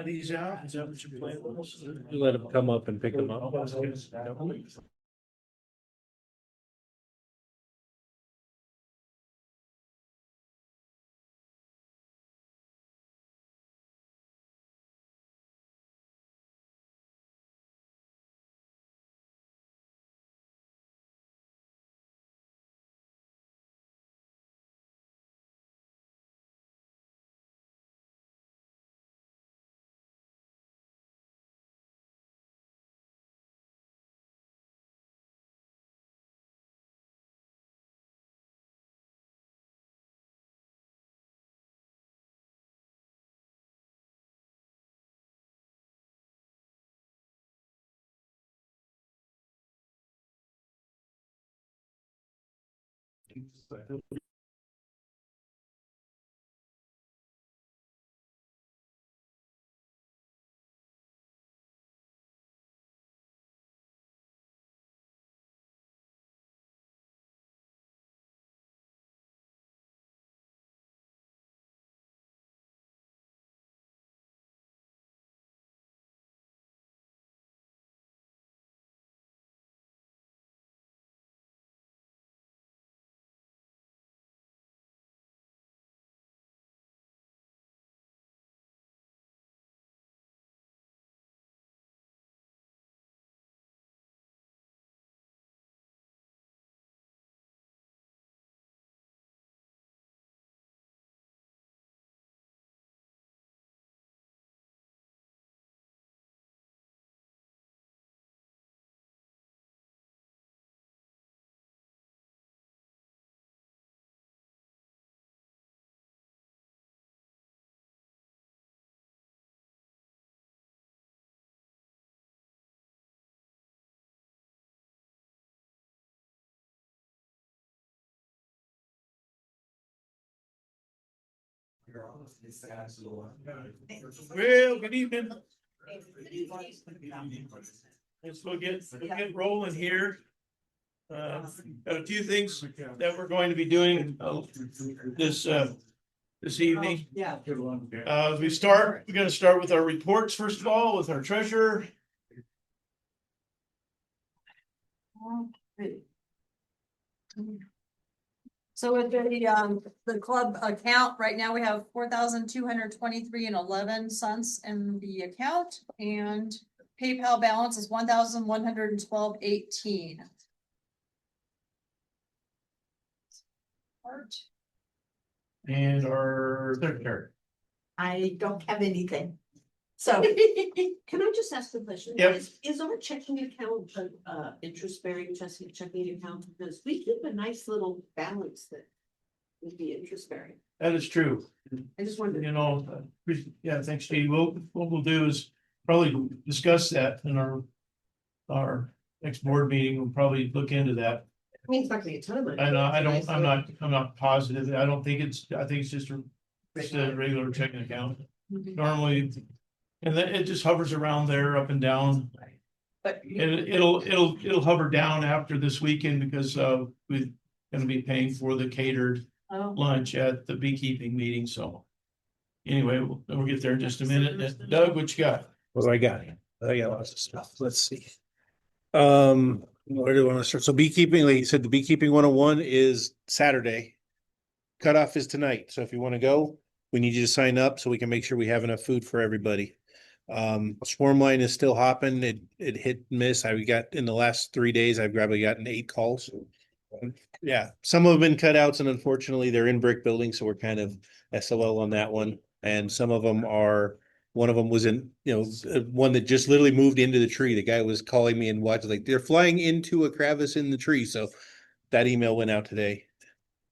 These out, is that what you're playing with? You let them come up and pick them up. Well, good evening. We'll get rolling here. Got a few things that we're going to be doing this evening. Yeah. We're going to start with our reports first of all, with our treasurer. So with the club account, right now we have 4,223.11 in the account, and PayPal balance is 1,112.18. And our secretary. I don't have anything. So can I just ask the question? Yep. Is our checking account interest bearing checking account? Because we keep a nice little balance that would be interest bearing. That is true. I just wondered. Yeah, thanks, Steve. What we'll do is probably discuss that in our next board meeting. We'll probably look into that. I mean, it's not gonna be a ton of money. And I'm not positive. I think it's just a regular checking account. Normally, and then it just hovers around there up and down. But And it'll hover down after this weekend because we're gonna be paying for the catered lunch at the beekeeping meeting, so. Anyway, we'll get there in just a minute. Doug, what you got? What do I got? I got lots of stuff. Let's see. Where do I want to start? So beekeeping, like you said, the beekeeping 101 is Saturday. Cutoff is tonight. So if you want to go, we need you to sign up so we can make sure we have enough food for everybody. Swarm line is still hopping. It hit and miss. I got in the last 3 days, I've probably gotten 8 calls. Yeah, some have been cutouts, and unfortunately they're in brick buildings, so we're kind of SOL on that one. And some of them are, one of them was in, one that just literally moved into the tree. The guy was calling me and watching, like, they're flying into a crevice in the tree. So that email went out today.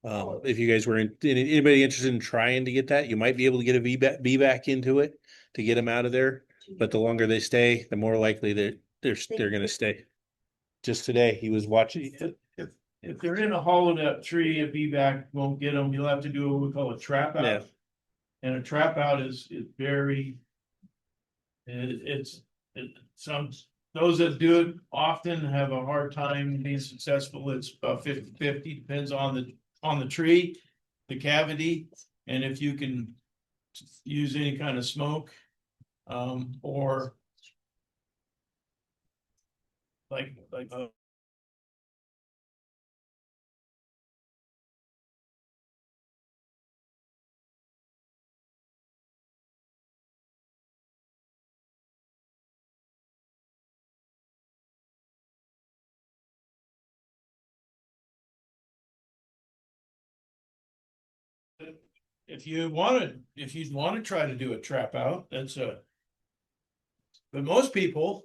If you guys were anybody interested in trying to get that, you might be able to get a VBAC into it. to get them out of there. But the longer they stay, the more likely they're gonna stay. Just today, he was watching. If they're in a hollowed out tree, a bee-back won't get them. You'll have to do what we call a trap Yeah. out. And a trap out is very. Some, those that do it often have a hard time being successful. It's about 50-50, depends on the tree, the cavity, and if you can use any kind of smoke. Or like if you want to try to do a trap out, but most people,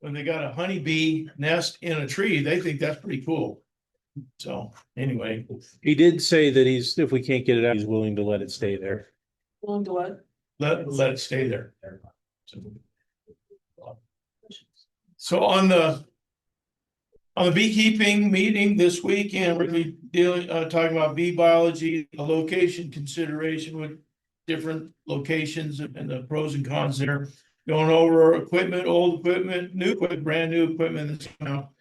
when they got a honeybee nest in a tree, they think that's pretty cool. So anyway, He did say that if we can't get it out, he's willing to let it stay there. Willing to what? let it stay there. So on the beekeeping meeting this weekend, we're gonna be talking about bee biology, a location consideration with different locations and the pros and cons there. Going over equipment, old equipment, new equipment, brand new equipment that's now.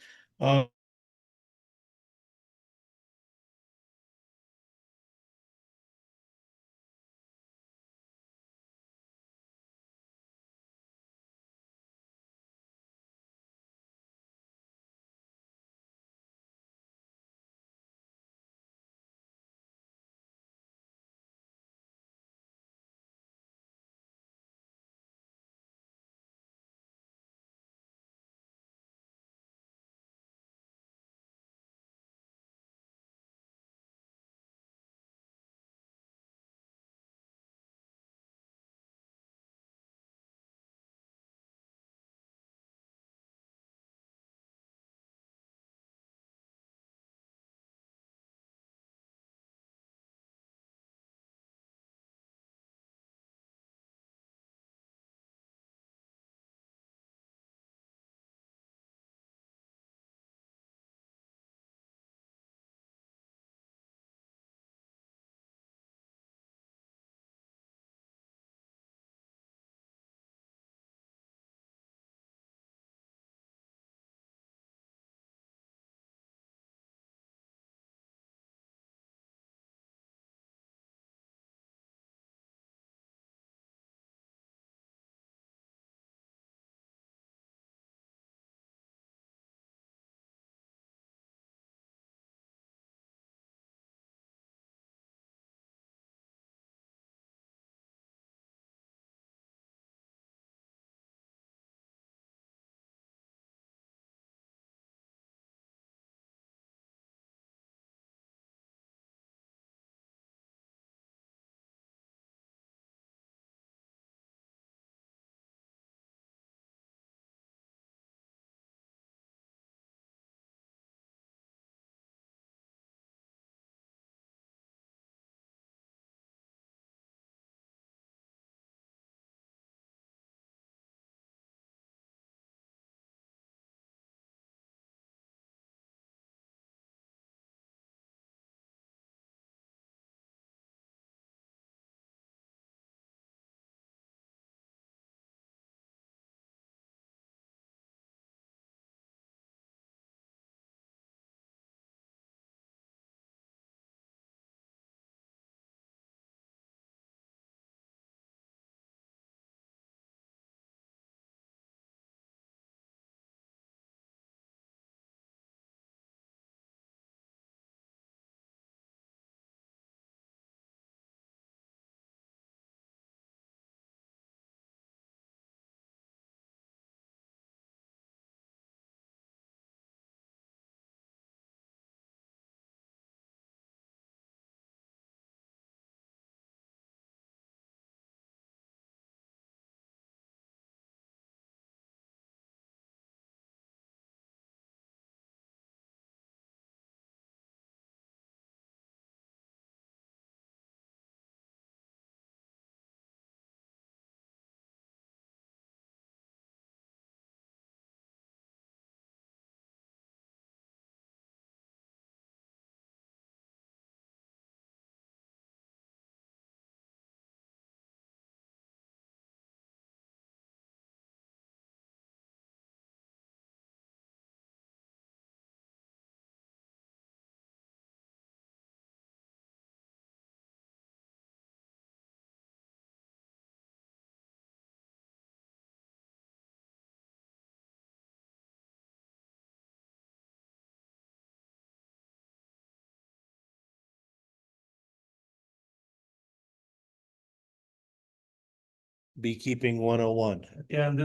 Beekeeping 101. Yeah, and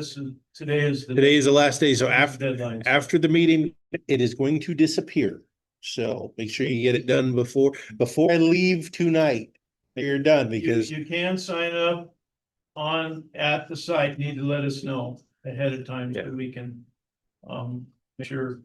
today is the. Today is the last day, so Deadline. after the meeting, it is going to disappear. So make sure you get it done before I leave tonight. That you're done because You can sign up at the site, need to let us know ahead of time so we can, make sure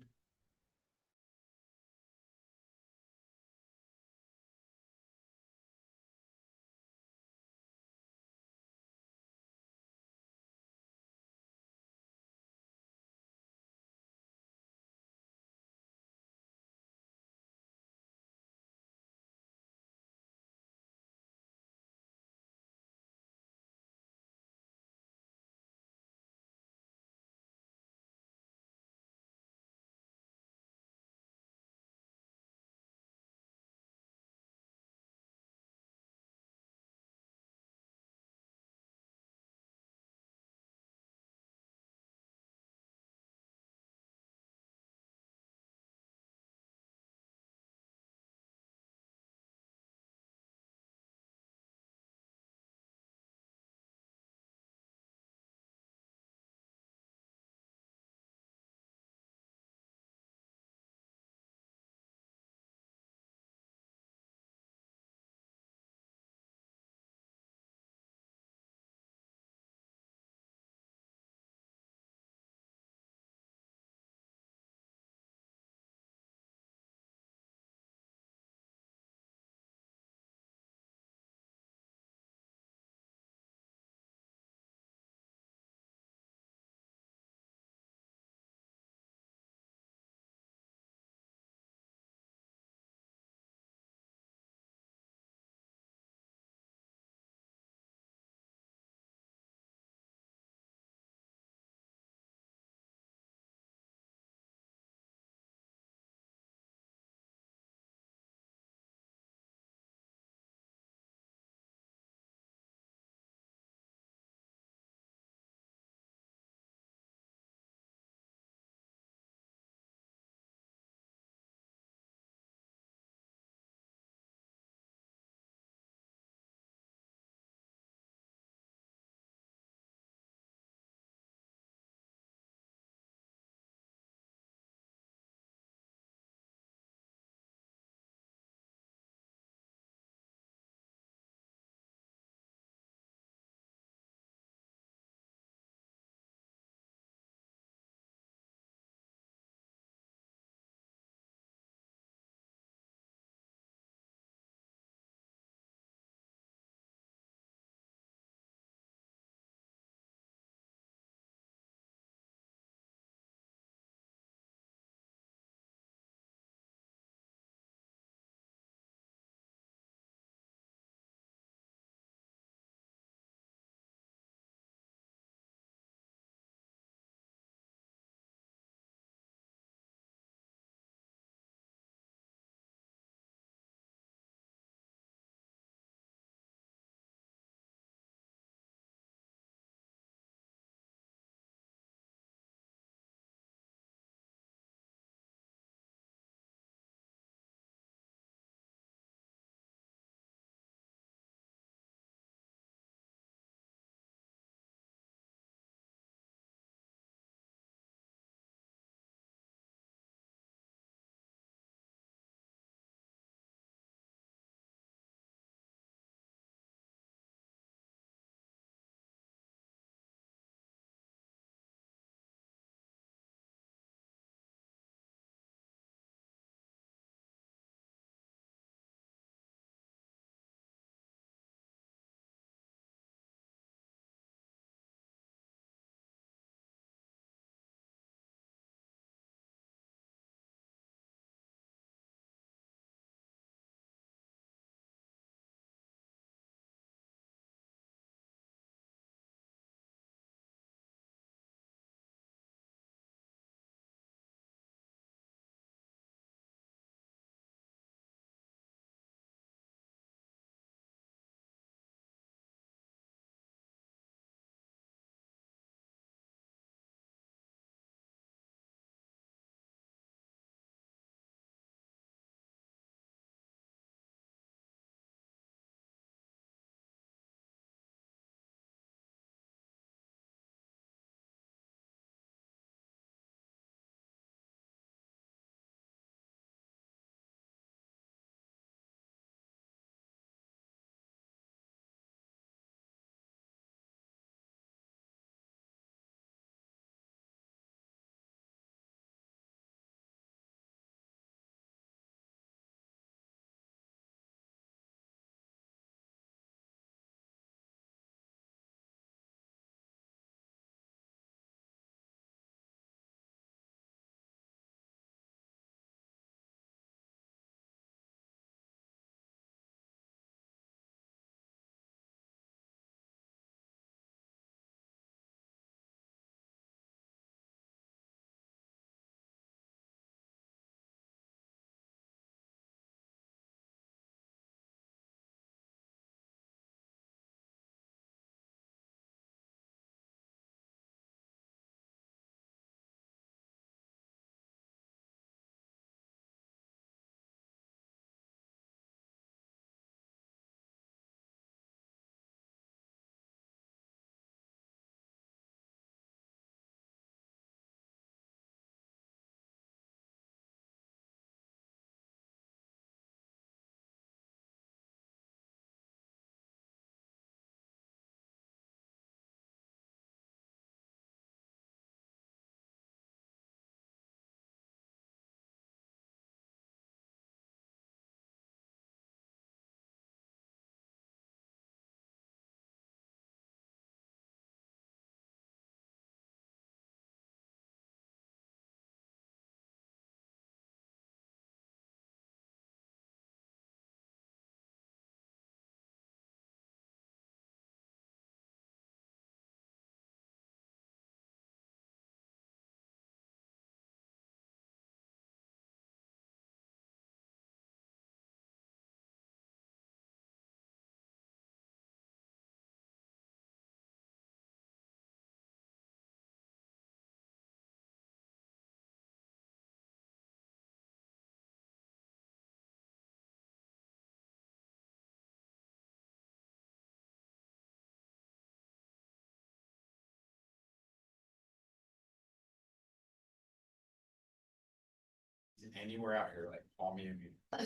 anywhere out here, like, call me and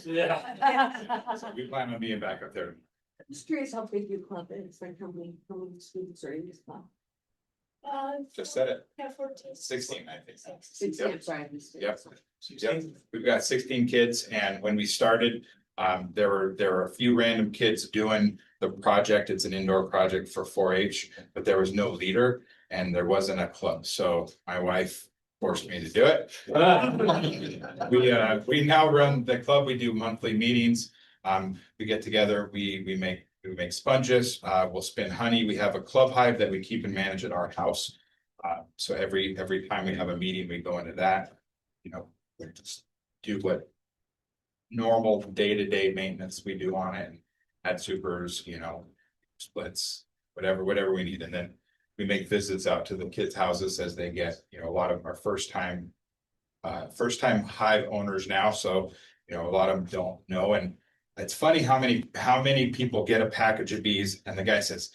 Yeah. so we plan on being back up there. I'm just curious how big your club is, like how many students are in this club? Just said it, Yeah, 14. 16, I think. Sixteen, sorry, I missed it. Yep. Yep, we've got 16 kids, and when we started, there were a few random kids doing the project. It's an indoor project for 4-H, but there was no leader and there wasn't a club, so my wife forced me to do it. We now run the club. We do monthly meetings. We get together, we make sponges, we'll spin honey. We have a club hive that we keep and manage at our house. So every time we have a meeting, we go into that, you know, we just do what normal day-to-day maintenance we do on it, and add supers, you know, splits, whatever we need. And then we make visits out to the kids' houses as they get, you know, a lot of our first time hive owners now. So, you know, a lot of them don't know. And it's funny how many people get a package of bees and the guy says,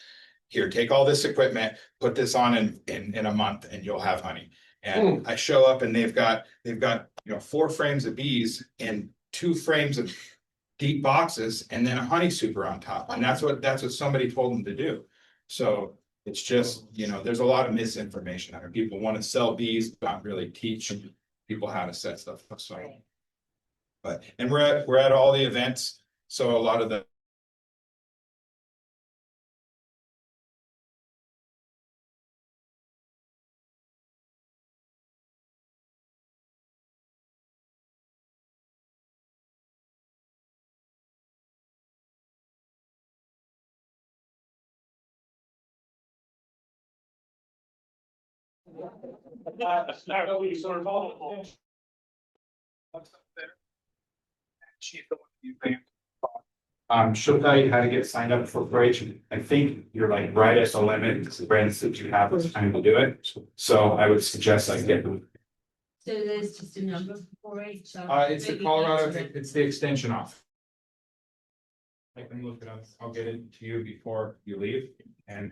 here, take all this equipment, put this on in a month and you'll have honey. And I show up and they've got, you know, 4 frames of bees and 2 frames of deep boxes and then a honey super on top. And that's what somebody told them to do. So it's just, you know, there's a lot of misinformation. I mean, people want to sell bees, but not really teach people how to set stuff up. So, but, and we're at all the events. So a lot of the she'll tell you how to get signed up for 4-H. I think you're like right at the limit, because the brands that you have is time to do it. So I would suggest I get them. So there's just a number for each. It's the Colorado, it's the extension off. I can look it up. I'll get it to you before you leave and.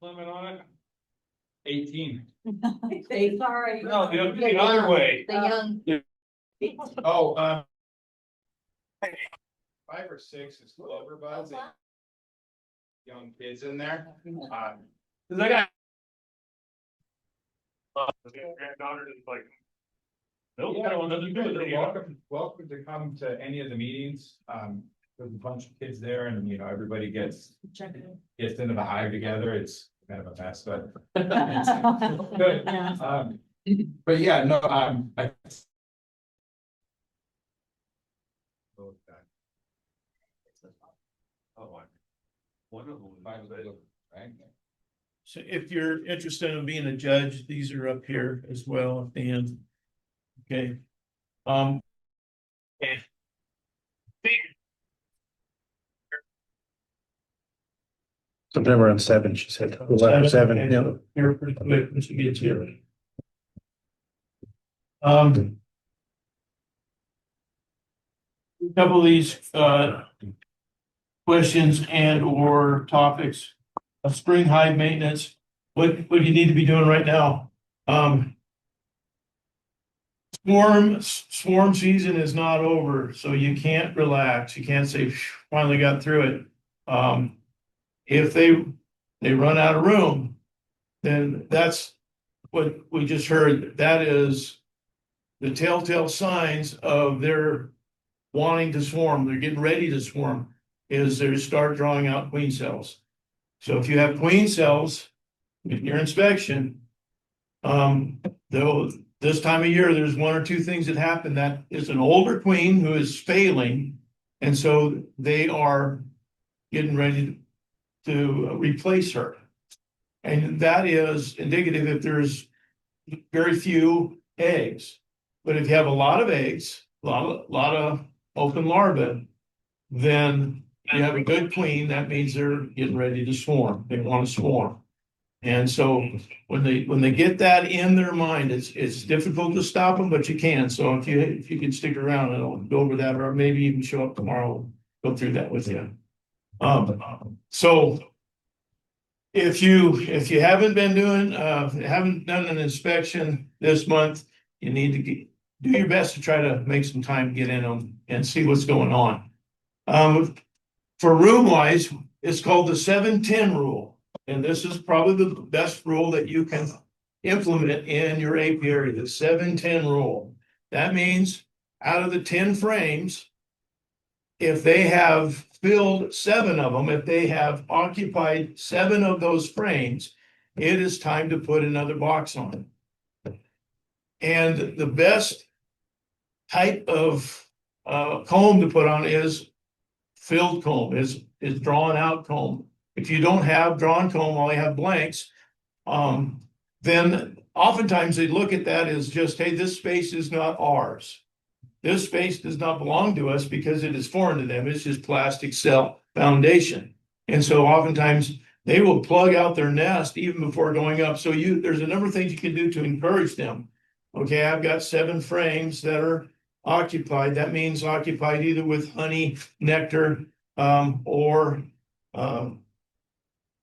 Limit on it? 18. Sorry. No, the other way. The young. Oh, 5 or 6 is clover buds. Young kids in there. Cause I got. Granddaughter is like. Nope, I don't know nothing to do with it. Welcome to come to any of the meetings. There's a bunch of kids there and, you know, everybody gets into the hive together. It's kind of a mess, but. Good. But yeah, no, I. So if you're interested in being a judge, these are up here as well at the end. Okay. Okay. Sometime around 7, she said. 7, yeah. Here pretty quick, once you get here. A couple of these, questions and or topics of spring hive maintenance. What do you need to be doing right now? Swarm season is not over, so you can't relax. You can't say, finally got through it. If they run out of room, then that's what we just heard. That is the telltale signs of their wanting to swarm. They're getting ready to swarm, is they start drawing out queen cells. So if you have queen cells in your inspection, though this time of year, there's 1 or 2 things that happen. That is an older queen who is failing. And so they are getting ready to replace her. And that is indicative if there's very few eggs. But if you have a lot of eggs, a lot of open larvae, then you have a good queen. That means they're getting ready to swarm. They want to swarm. And so when they get that in their mind, it's difficult to stop them, but you can. So if you can stick around, and I'll go over that, or maybe even show up tomorrow, go through that with you. So If you haven't been doing, haven't done an inspection this month, you need to do your best to try to make some time to get in them and see what's going on. For room wise, it's called the 7-10 rule. And this is probably the best rule that you can implement in your apiary, the 7-10 rule. That means out of the 10 frames, if they have filled 7 of them, if they have occupied 7 of those frames, it is time to put another box on. And the best type of comb to put on is filled comb, is drawn out comb. If you don't have drawn comb, all you have blanks, then oftentimes they look at that as just, hey, this space is not ours. This space does not belong to us because it is foreign to them. It's just plastic cell foundation. And so oftentimes they will plug out their nest even before going up. So there's a number of things you can do to encourage them. Okay, I've got 7 frames that are occupied. That means occupied either with honey, nectar, or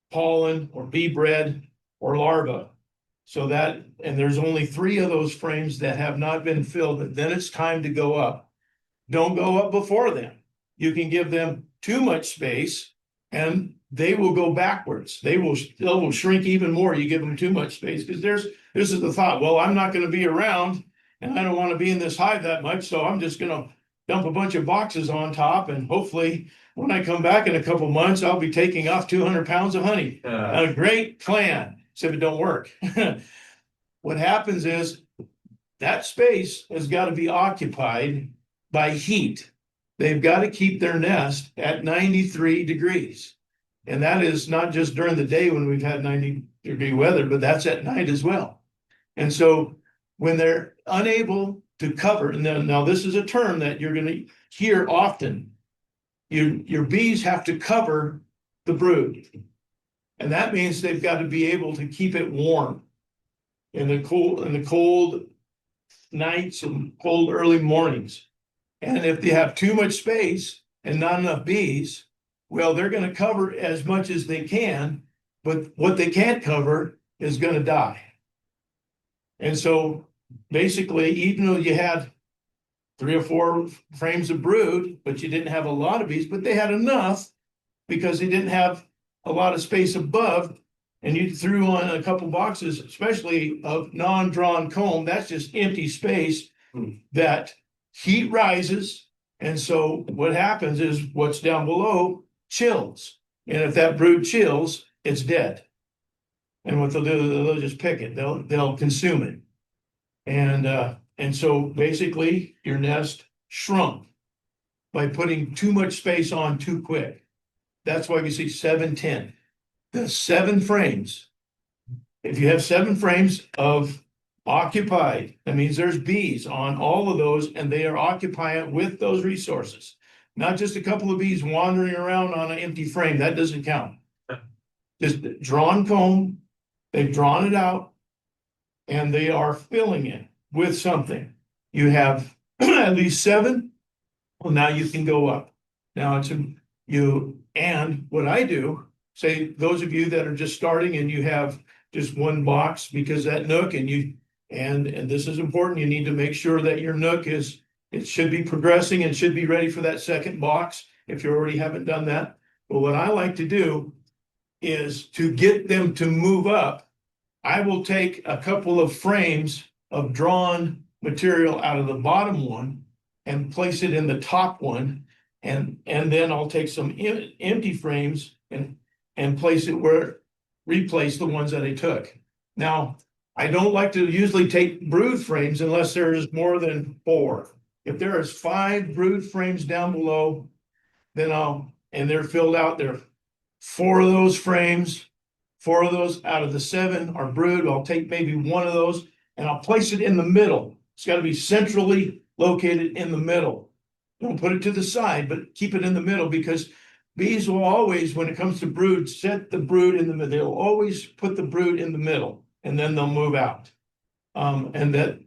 pollen or bee bread or larva. So that, and there's only 3 of those frames that have not been filled, but then it's time to go up. Don't go up before them. You can give them too much space and they will go backwards. They will shrink even more. You give them too much space because this is the thought. Well, I'm not going to be around and I don't want to be in this hive that much. So I'm just going to dump a bunch of boxes on top. And hopefully when I come back in a couple months, I'll be taking off 200 pounds of honey. A great plan. Except it don't work. What happens is that space has got to be occupied by heat. They've got to keep their nest at 93 degrees. And that is not just during the day when we've had 90-degree weather, but that's at night as well. And so when they're unable to cover, and then, now this is a term that you're going to hear often, your bees have to cover the brood. And that means they've got to be able to keep it warm in the cold nights and cold early mornings. And if they have too much space and not enough bees, well, they're going to cover as much as they can, but what they can't cover is going to die. And so basically, even though you had 3 or 4 frames of brood, but you didn't have a lot of bees, but they had enough because they didn't have a lot of space above, and you threw on a couple boxes, especially of non-drawn comb, that's just empty space that heat rises. And so what happens is what's down below chills. And if that brood chills, it's dead. And what they'll do, they'll just pick it. They'll consume it. And so basically your nest shrunk by putting too much space on too quick. That's why we see 7-10. The 7 frames. If you have 7 frames of occupied, that means there's bees on all of those and they are occupying with those resources. Not just a couple of bees wandering around on an empty frame. That doesn't count. Just drawn comb, they've drawn it out and they are filling it with something. You have at least 7. Well, now you can go up. Now it's and what I do, say those of you that are just starting and you have just 1 box, because that nook and this is important, you need to make sure that your nook it should be progressing and should be ready for that 2nd box if you already haven't done that. But what I like to do is to get them to move up, I will take a couple of frames of drawn material out of the bottom one and place it in the top one. And then I'll take some empty frames and place it replace the ones that I took. Now, I don't like to usually take brood frames unless there's more than 4. If there is 5 brood frames down below, then and they're filled out, there are 4 of those frames, 4 of those out of the 7 are brood. I'll take maybe 1 of those and I'll place it in the middle. It's got to be centrally located in the middle. Don't put it to the side, but keep it in the middle, because bees will always, when it comes to brood, set the brood in the middle. They'll always put the brood in the middle and then they'll move out. And that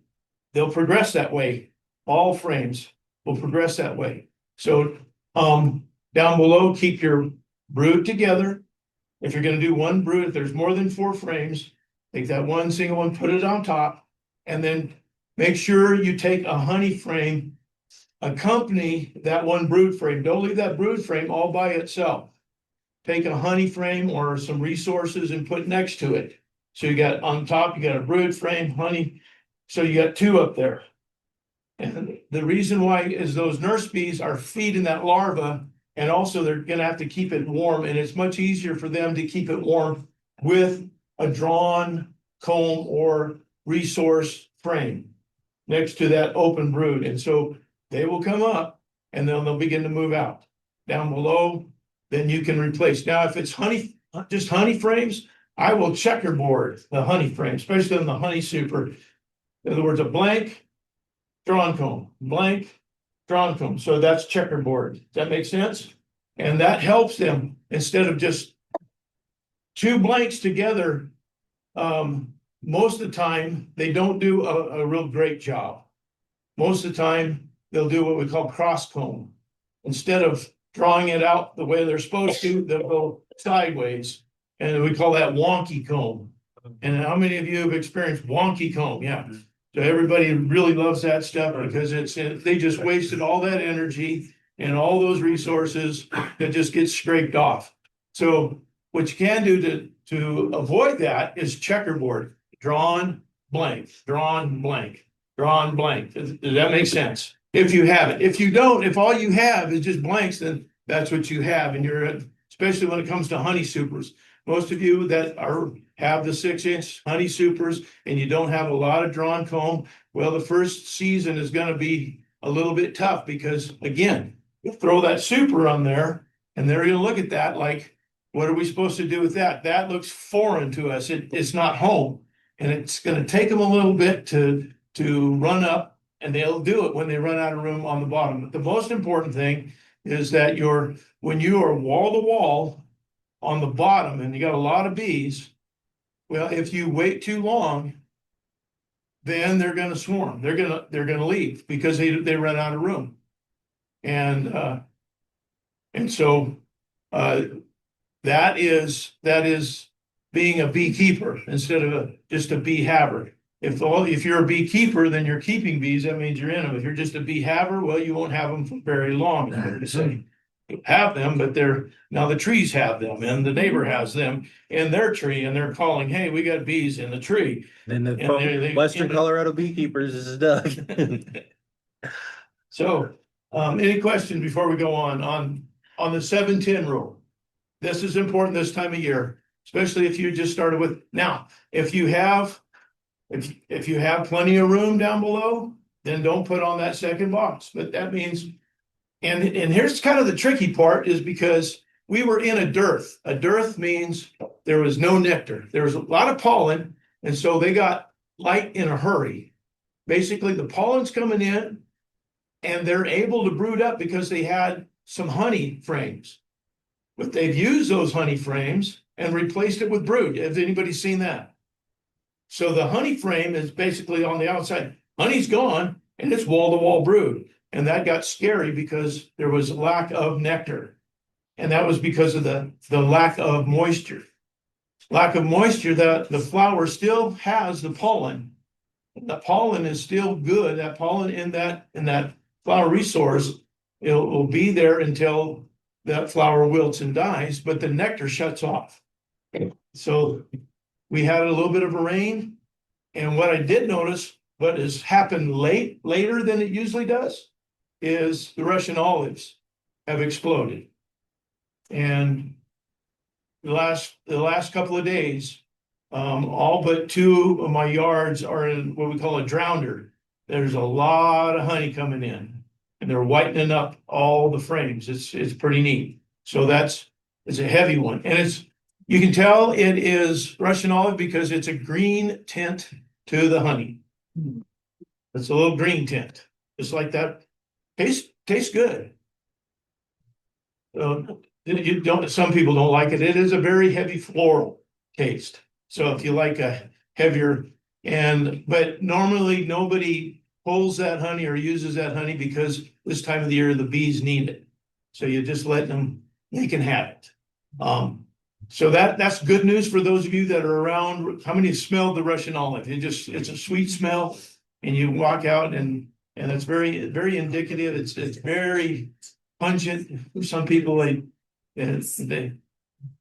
they'll progress that way. All frames will progress that way. So down below, keep your brood together. If you're gonna do one brood, if there's more than 4 frames, take that one single one, put it on top, and then make sure you take a honey frame, accompany that one brood frame. Don't leave that brood frame all by itself. Take a honey frame or some resources and put next to it. So you got on top, you got a brood frame, honey, so you got 2 up there. And the reason why is those nurse bees are feeding that larva, and also they're gonna have to keep it warm, and it's much easier for them to keep it warm with a drawn comb or resource frame next to that open brood. And so they will come up and then they'll begin to move out. Down below, then you can replace. Now, if it's honey, just honey frames, I will checkerboard the honey frame, especially on the honey super. In other words, a blank, drawn comb, blank, drawn comb. So that's checkerboard. Does that make sense? And that helps them instead of just 2 blanks together. Most of the time, they don't do a real great job. Most of the time, they'll do what we call cross comb. Instead of drawing it out the way they're supposed to, they'll go sideways. And we call that wonky comb. And how many of you have experienced wonky comb? Yeah. So everybody really loves that stuff because they just wasted all that energy and all those resources that just get scraped off. So what you can do to avoid that is checkerboard, drawn blank, drawn blank, drawn blank. Does that make sense? If you have it. If you don't, if all you have is just blanks, then that's what you have. And especially when it comes to honey supers. Most of you that have the 6-inch honey supers and you don't have a lot of drawn comb, well, the first season is going to be a little bit tough because, again, you throw that super on there and they're going to look at that like, what are we supposed to do with that? That looks foreign to us. It's not home. And it's going to take them a little bit to run up, and they'll do it when they run out of room on the bottom. But the most important thing is that when you are wall to wall on the bottom and you got a lot of bees, well, if you wait too long, then they're going to swarm. They're going to leave because they run out of room. And so that is being a beekeeper instead of just a bee haver. If you're a beekeeper, then you're keeping bees. That means you're in them. If you're just a bee haver, well, you won't have them for very long. You have them, but now the trees have them, and the neighbor has them in their tree, and they're calling, "Hey, we got bees in the tree." Then the Western Colorado beekeepers is Doug. So, any questions before we go on the 7-10 rule? This is important this time of year, especially if you just started with. Now, if you have plenty of room down below, then don't put on that second box. But that means, and here's kind of the tricky part, is because we were in a dearth. A dearth means there was no nectar. There was a lot of pollen, and so they got light in a hurry. Basically, the pollen's coming in, and they're able to brood up because they had some honey frames. But they've used those honey frames and replaced it with brood. Has anybody seen that? So the honey frame is basically on the outside. Honey's gone, and it's wall-to-wall brood. And that got scary because there was a lack of nectar. And that was because of the lack of moisture. Lack of moisture, the flower still has the pollen. The pollen is still good. That pollen in that flower resource, it will be there until that flower wilts and dies, but the nectar shuts off. So we had a little bit of a rain. And what I did notice, what has happened later than it usually does, is the Russian olives have exploded. And the last couple of days, all but 2 of my yards are in what we call a drounder. There's a lot of honey coming in, and they're whitening up all the frames. It's pretty neat. So it's a heavy one, and you can tell it is Russian olive because it's a green tint to the honey. It's a little green tint, just like that. Tastes good. Some people don't like it. It is a very heavy floral taste. So if you like a heavier, but normally nobody pulls that honey or uses that honey because this time of the year the bees need it. So you just let them, they can have it. So that's good news for those of you that are around. How many have smelled the Russian olive? It's a sweet smell, and you walk out and it's very indicative. It's very pungent. Some people they.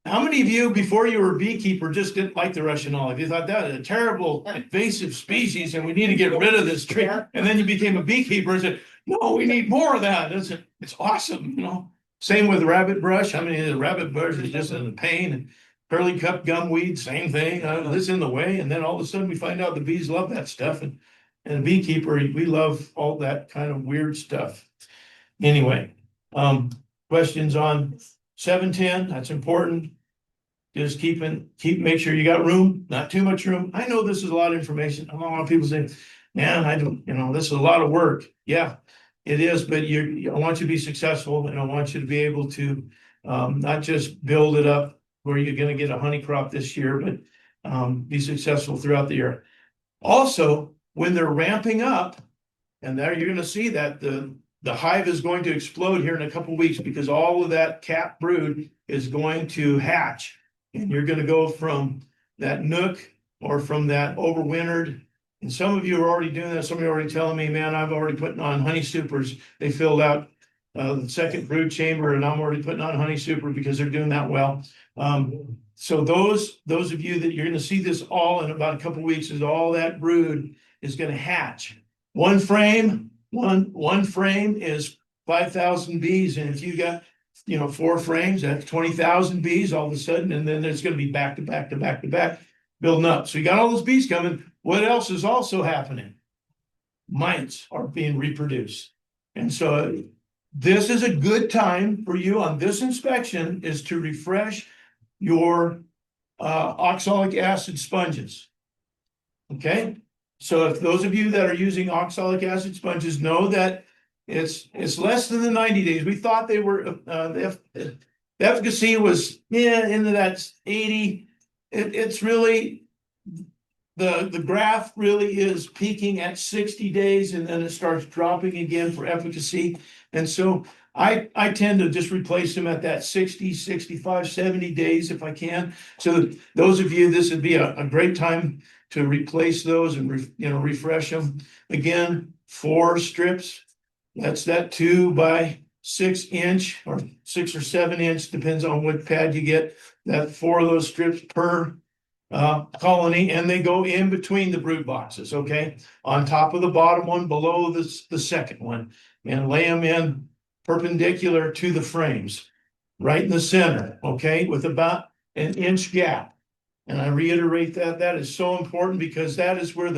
How many of you before you were a beekeeper just didn't like the Russian olive? You thought that is a terrible invasive species and we need to get rid of this tree. And then you became a beekeeper and said, no, we need more of that. It's awesome, you know. Same with rabbit brush. I mean, the rabbit brush is just a pain. And curly cup gumweed, same thing. This in the way. And then all of a sudden we find out the bees love that stuff. And a beekeeper, we love all that kind of weird stuff. Anyway, questions on 710, that's important. Just make sure you got room, not too much room. I know this is a lot of information. A lot of people say, man, I don't, this is a lot of work. Yeah, it is, but I want you to be successful and I want you to be able to not just build it up where you're going to get a honey crop this year, but be successful throughout the year. Also, when they're ramping up, and there you're going to see that the hive is going to explode here in a couple of weeks because all of that cap brood is going to hatch. And you're going to go from that nook or from that overwintered. And some of you are already doing that. Some of you are already telling me, man, I've already putting on honey supers. They filled out the second brood chamber and I'm already putting on honey super because they're doing that well. So those of you that you're going to see this all in about a couple of weeks is all that brood is going to hatch. One frame is 5,000 bees. And if you got, 4 frames, that's 20,000 bees all of a sudden. And then there's going to be back to back to back to back building up. So you got all those bees coming. What else is also happening? Mites are being reproduced. And so this is a good time for you on this inspection is to refresh your oxalic acid sponges. Okay. So if those of you that are using oxalic acid sponges know that it's less than the 90 days. We thought they were the efficacy was into that 80. It's really the graph really is peaking at 60 days and then it starts dropping again for efficacy. And so I tend to just replace them at that 60, 65, 70 days if I can. So those of you, this would be a great time to replace those and refresh them. Again, 4 strips. That's that 2 by 6 inch or 6 or 7 inch, depends on what pad you get. That 4 of those strips per colony, and they go in between the brood boxes. Okay, on top of the bottom one, below the second one, and lay them in perpendicular to the frames, right in the center. Okay, with about an inch gap. And I reiterate that is so important because that is where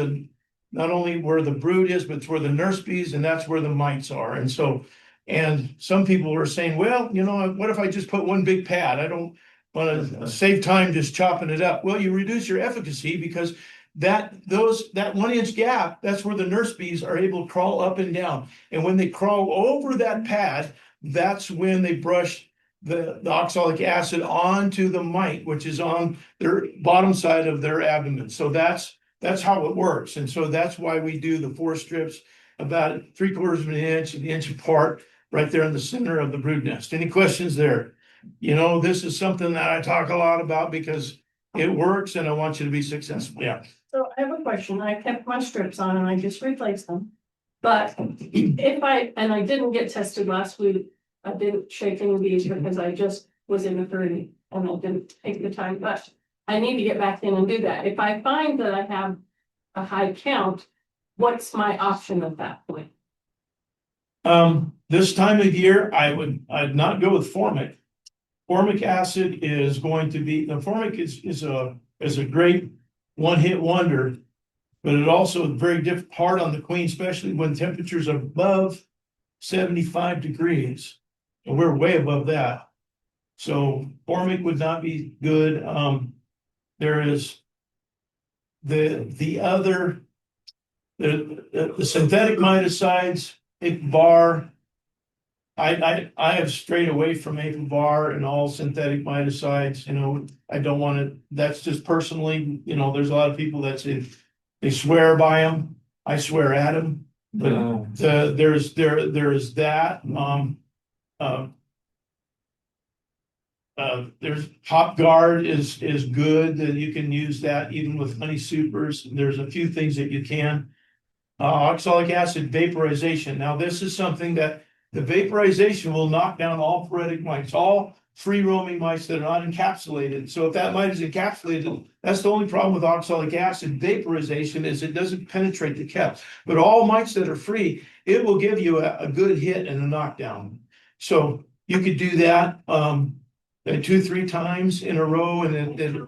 not only where the brood is, but it's where the nurse bees and that's where the mites are. And so, and some people are saying, well, what if I just put one big pad? I don't want to save time just chopping it up. Well, you reduce your efficacy because that 1 inch gap, that's where the nurse bees are able to crawl up and down. And when they crawl over that pad, that's when they brush the oxalic acid onto the mite, which is on their bottom side of their abdomen. So that's how it works. And so that's why we do the 4 strips about 3/4 of an inch apart, right there in the center of the brood nest. Any questions there? This is something that I talk a lot about because it works and I want you to be successful. Yeah. So I have a question. I kept my strips on and I just replaced them. But I didn't get tested last week. I didn't shake any bees because I just was in a hurry and I didn't take the time, but I need to get back in and do that. If I find that I have a high count, what's my option at that point? This time of year, I'd not go with formic. Formic acid is going to be, the formic is a great one-hit wonder, but it also is very hard on the queen, especially when temperatures are above 75 degrees. And we're way above that. So formic would not be good. There is the other, the synthetic miticides, Bar. I have strayed away from Bar and all synthetic miticides. I don't want to. That's just personally. There's a lot of people that say they swear by them. I swear at them. But there is that. There's Hop Guard is good, that you can use that even with honey supers. There's a few things that you can. Oxalic acid vaporization. Now, this is something that the vaporization will knock down all paretic mites, all free roaming mites that are not encapsulated. So if that mite is encapsulated, that's the only problem with oxalic acid vaporization is it doesn't penetrate the caps. But all mites that are free, it will give you a good hit and a knockdown. So you could do that 2-3 times in a row, and then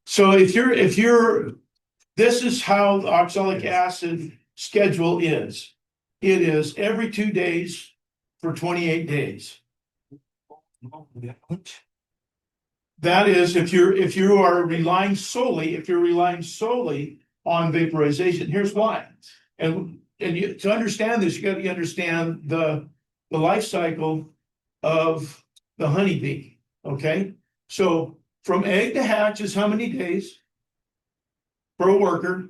so if you're this is how the oxalic acid schedule is. It is every 2 days for 28 days. That is if you are relying solely on vaporization. Here's why. And to understand this, you got to understand the life cycle of the honeybee. Okay, so from egg to hatch is how many days for a worker?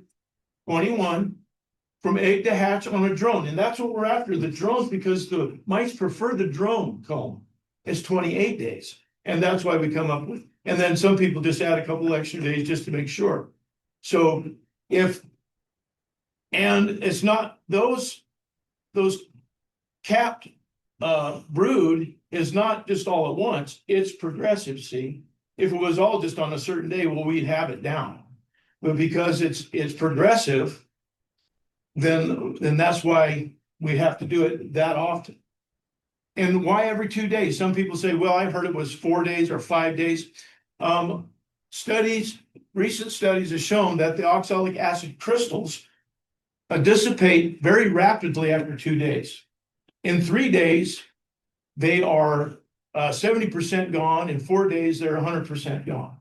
21. From egg to hatch on a drone, and that's what we're after, the drones, because the mice prefer the drone comb. It's 28 days, and that's why we come up with. And then some people just add a couple extra days just to make sure. So it's not those capped brood is not just all at once, it's progressive. See, if it was all just on a certain day, well, we'd have it down, but because it's progressive, then that's why we have to do it that often. And why every 2 days? Some people say, well, I've heard it was 4 days or 5 days. Recent studies have shown that the oxalic acid crystals dissipate very rapidly after 2 days. In 3 days, they are 70% gone. In 4 days, they're 100% gone.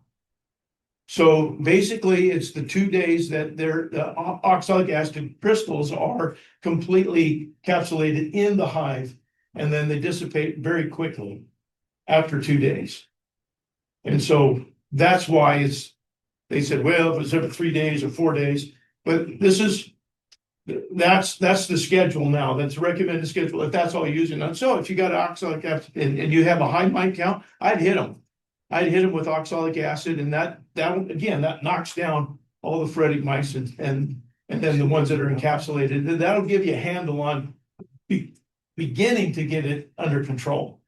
So basically, it's the 2 days that the oxalic acid crystals are completely encapsulated in the hive, and then they dissipate very quickly after 2 days. And so that's why they said, well, if it's every 3 days or 4 days, but that's the schedule now. That's recommended schedule if that's all you're using. And so if you got oxalic acid and you have a high mite count, I'd hit them with oxalic acid, and that knocks down all the phoretic mice and then the ones that are encapsulated. And that'll give you a handle on beginning to get it under control.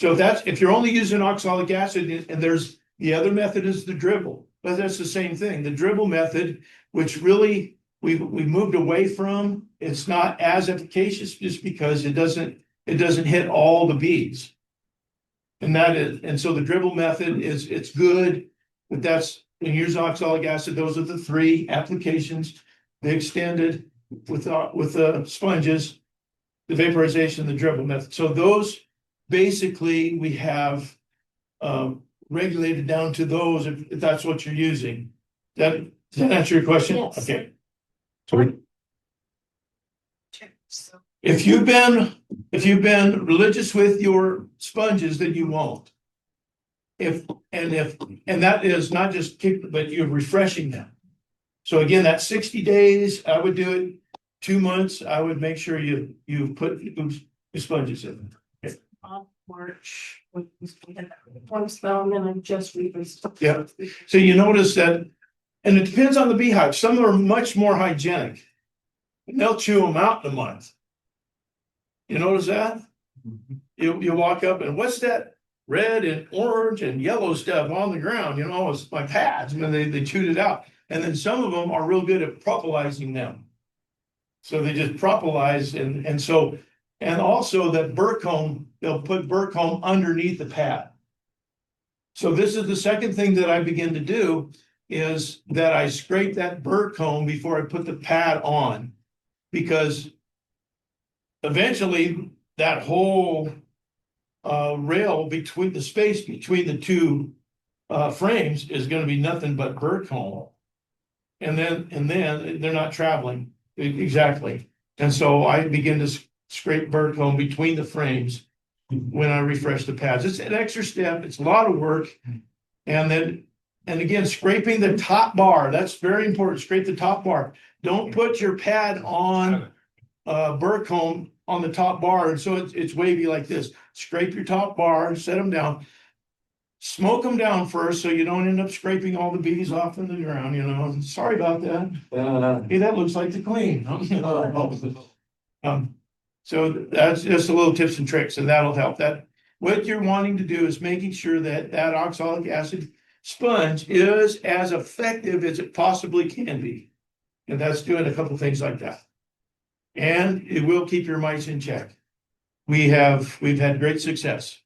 So if you're only using oxalic acid, and there's the other method is the dribble, but that's the same thing. The dribble method, which really we moved away from, it's not as efficacious just because it doesn't hit all the bees. And so the dribble method it's good, but that's when you use oxalic acid, those are the 3 applications. The extended with the sponges, the vaporization, the dribble method. So those basically we have regulated down to those if that's what you're using. Does that answer your question? Yes. Okay. So if you've been religious with your sponges, then you won't. And that is not just but you're refreshing them. So again, that's 60 days. I would do it 2 months. I would make sure you put your sponges in. Okay. March, one spell, and then I just reversed. Yeah. So you notice that, and it depends on the beehive. Some are much more hygienic, and they'll chew them out in a month. You notice that? You walk up and what's that red and orange and yellow stuff on the ground? It's my pads, and then they chewed it out. And then some of them are real good at propolising them. So they just propolize, and also that burr comb, they'll put burr comb underneath the pad. So this is the second thing that I begin to do is that I scrape that burr comb before I put the pad on, because eventually that whole rail between the space between the 2 frames is going to be nothing but burr comb, and then they're not traveling exactly. And so I begin to scrape burr comb between the frames when I refresh the pads. It's an extra step. It's a lot of work, and again, scraping the top bar. That's very important. Scrape the top bar. Don't put your pad on burr comb on the top bar, and so it's wavy like this. Scrape your top bar, set them down. Smoke them down first, so you don't end up scraping all the bees off in the ground, you know, sorry about that. Hey, that looks like the queen. So that's just a little tips and tricks, and that'll help. That, what you're wanting to do is making sure that that oxalic acid sponge is as effective as it possibly can be. And that's doing a couple things like that. And it will keep your mites in check. We've had great success.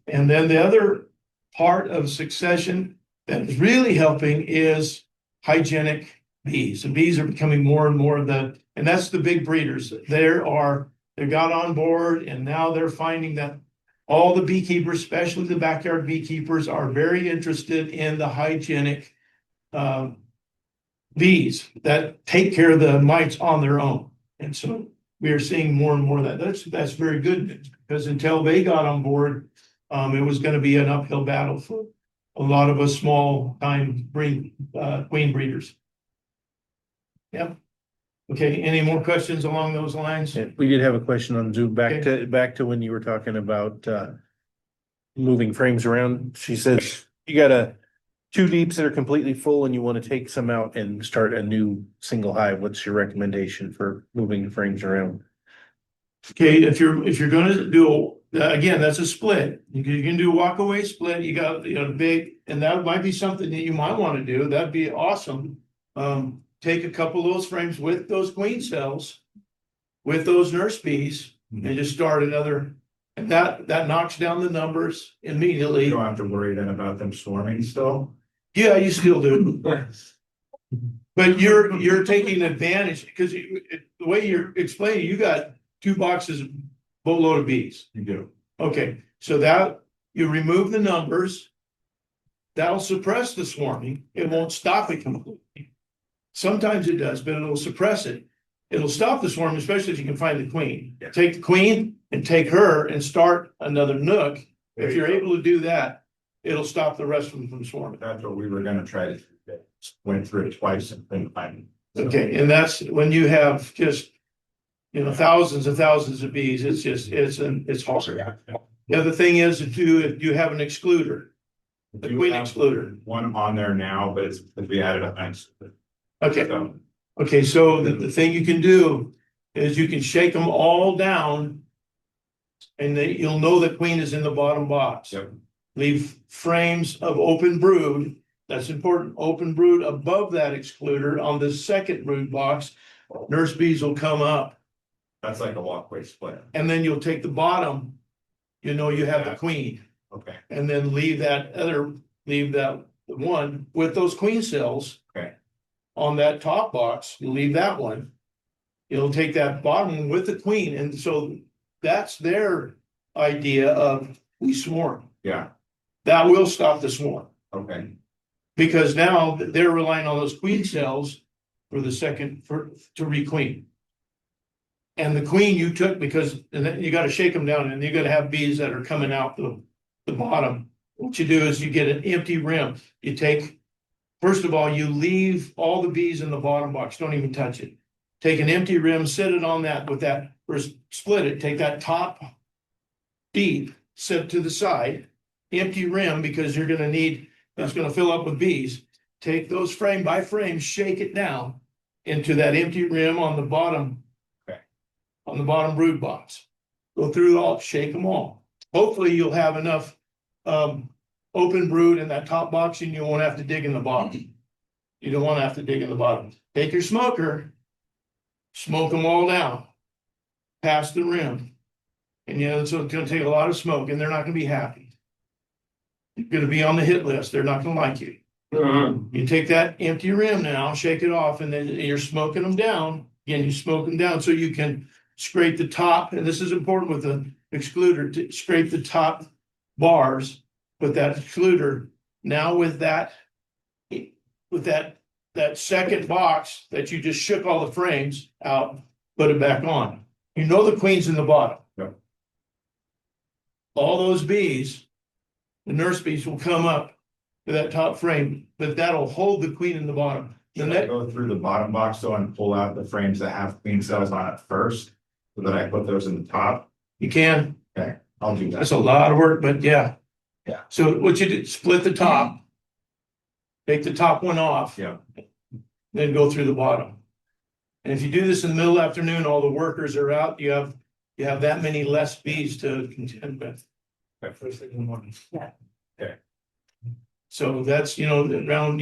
And then the other part of succession that is really helping is hygienic bees. The bees are becoming more and more and that's the big breeders. They got on board, and now they're finding that all the beekeepers, especially the backyard beekeepers, are very interested in the hygienic bees that take care of the mites on their own. And so we are seeing more and more of that. That's very good news, because until they got on board, it was going to be an uphill battle for a lot of us small time queen breeders. Yep. Okay, any more questions along those lines? Yeah, we did have a question on Zoom, Okay. back to when you were talking about moving frames around. She says you got two deeps that are completely full and you want to take some out and start a new single hive. What's your recommendation for moving frames around? Okay, if you're gonna do, again, that's a split. You can do a walk away split. You got, big, and that might be something that you might want to do. That'd be awesome. Take a couple of those frames with those queen cells, with those nurse bees, and just start another. And that knocks down the numbers immediately. You don't have to worry then about them swarming still. Yeah, you still do. But you're taking advantage, because the way you're explaining, you got 2 boxes of boatload of bees. You do. Okay, so that you remove the numbers. That'll suppress the swarming. It won't stop it completely. Sometimes it does, but it'll suppress it. It'll stop the swarm, especially if you can find the queen. Yeah. Take the queen and take her and start another nook. If you're able to do that, it'll stop the rest of them from swarming. That's what we were gonna try to do. Went through it twice and couldn't find it. Okay, and that's when you have just, thousands and thousands of bees. It's hard. The other thing is that you have an excluder, the You queen have excluder. one on there now, but it's, we added a nice. Okay. So, Okay, so the thing you can do is you can shake them all down. And you'll know the queen is in the bottom box. Yep. Leave frames of open brood. That's important. Open brood above that excluder on the second brood box. Nurse bees will come up, That's like a walkway split. and then you'll take the bottom. You have the queen, Okay. and then leave that one with those queen cells. Okay. On that top box, you leave that one. You'll take that bottom one with the queen, and so that's their idea of we swarm. Yeah. That will stop the swarm, Okay. because now they're relying on those queen cells for the second to requeen. And the queen you took, and then you got to shake them down, and you got to have bees that are coming out the bottom. What you do is you get an empty rim. First of all, you leave all the bees in the bottom box. Don't even touch it. Take an empty rim, set it on that with that, or split it. Take that top deep, set it to the side, empty rim, because it's going to fill up with bees. Take those frame by frame, shake it down into that empty rim on the bottom. Okay. On the bottom brood box. Go through it all, shake them all. Hopefully you'll have enough open brood in that top box, and you won't have to dig in the bottom. You don't want to have to dig in the bottom. Take your smoker, smoke them all down, past the rim. And so it's going to take a lot of smoke, and they're not going to be happy. You're going to be on the hit list. They're not going to like you. You take that empty rim now, shake it off, and then you're smoking them down. Again, you smoke them down so you can scrape the top. And this is important with the excluder, to scrape the top bars. But that excluder, now with that second box that you just shook all the frames out, put it back on. The queen's in the bottom. Yep. All those bees, the nurse bees, will come up to that top frame, but that'll hold the queen in the bottom. Should I go through the bottom box though and pull out the frames that have queen cells on it first? And then I put those in the top. You can, Okay, I'll do that. that's a lot of work, but yeah. Yeah. So what you do, split the top. Take the top one off. Yeah. Then go through the bottom. And if you do this in the middle of the afternoon, all the workers are out, you have that many less bees to contend with. Okay. First thing in the morning. Yeah. Okay. So that's, around,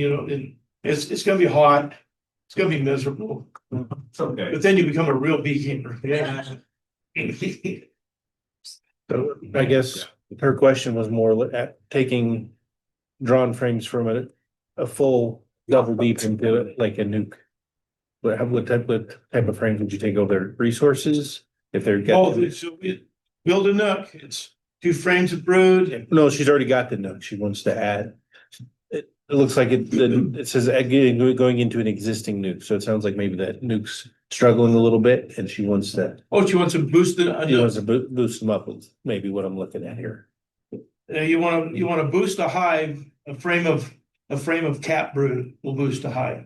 it's gonna be hot. It's gonna be miserable, It's okay. but then you become a real beekeeper. Yeah. So I guess her question was more at taking drawn frames from a full double deep into it, like a nuke. What type of frames would you take over? Resources? If they're. Build a nook, it's 2 frames of brood. No, she's already got the nook. She wants to add. It looks like it says going into an existing nuke. So it sounds like maybe that nuke's struggling a little bit and she wants to. Oh, she wants to boost She wants to boost them up with maybe what I'm looking at here. You wanna boost a hive, a frame of cap brood will boost a hive.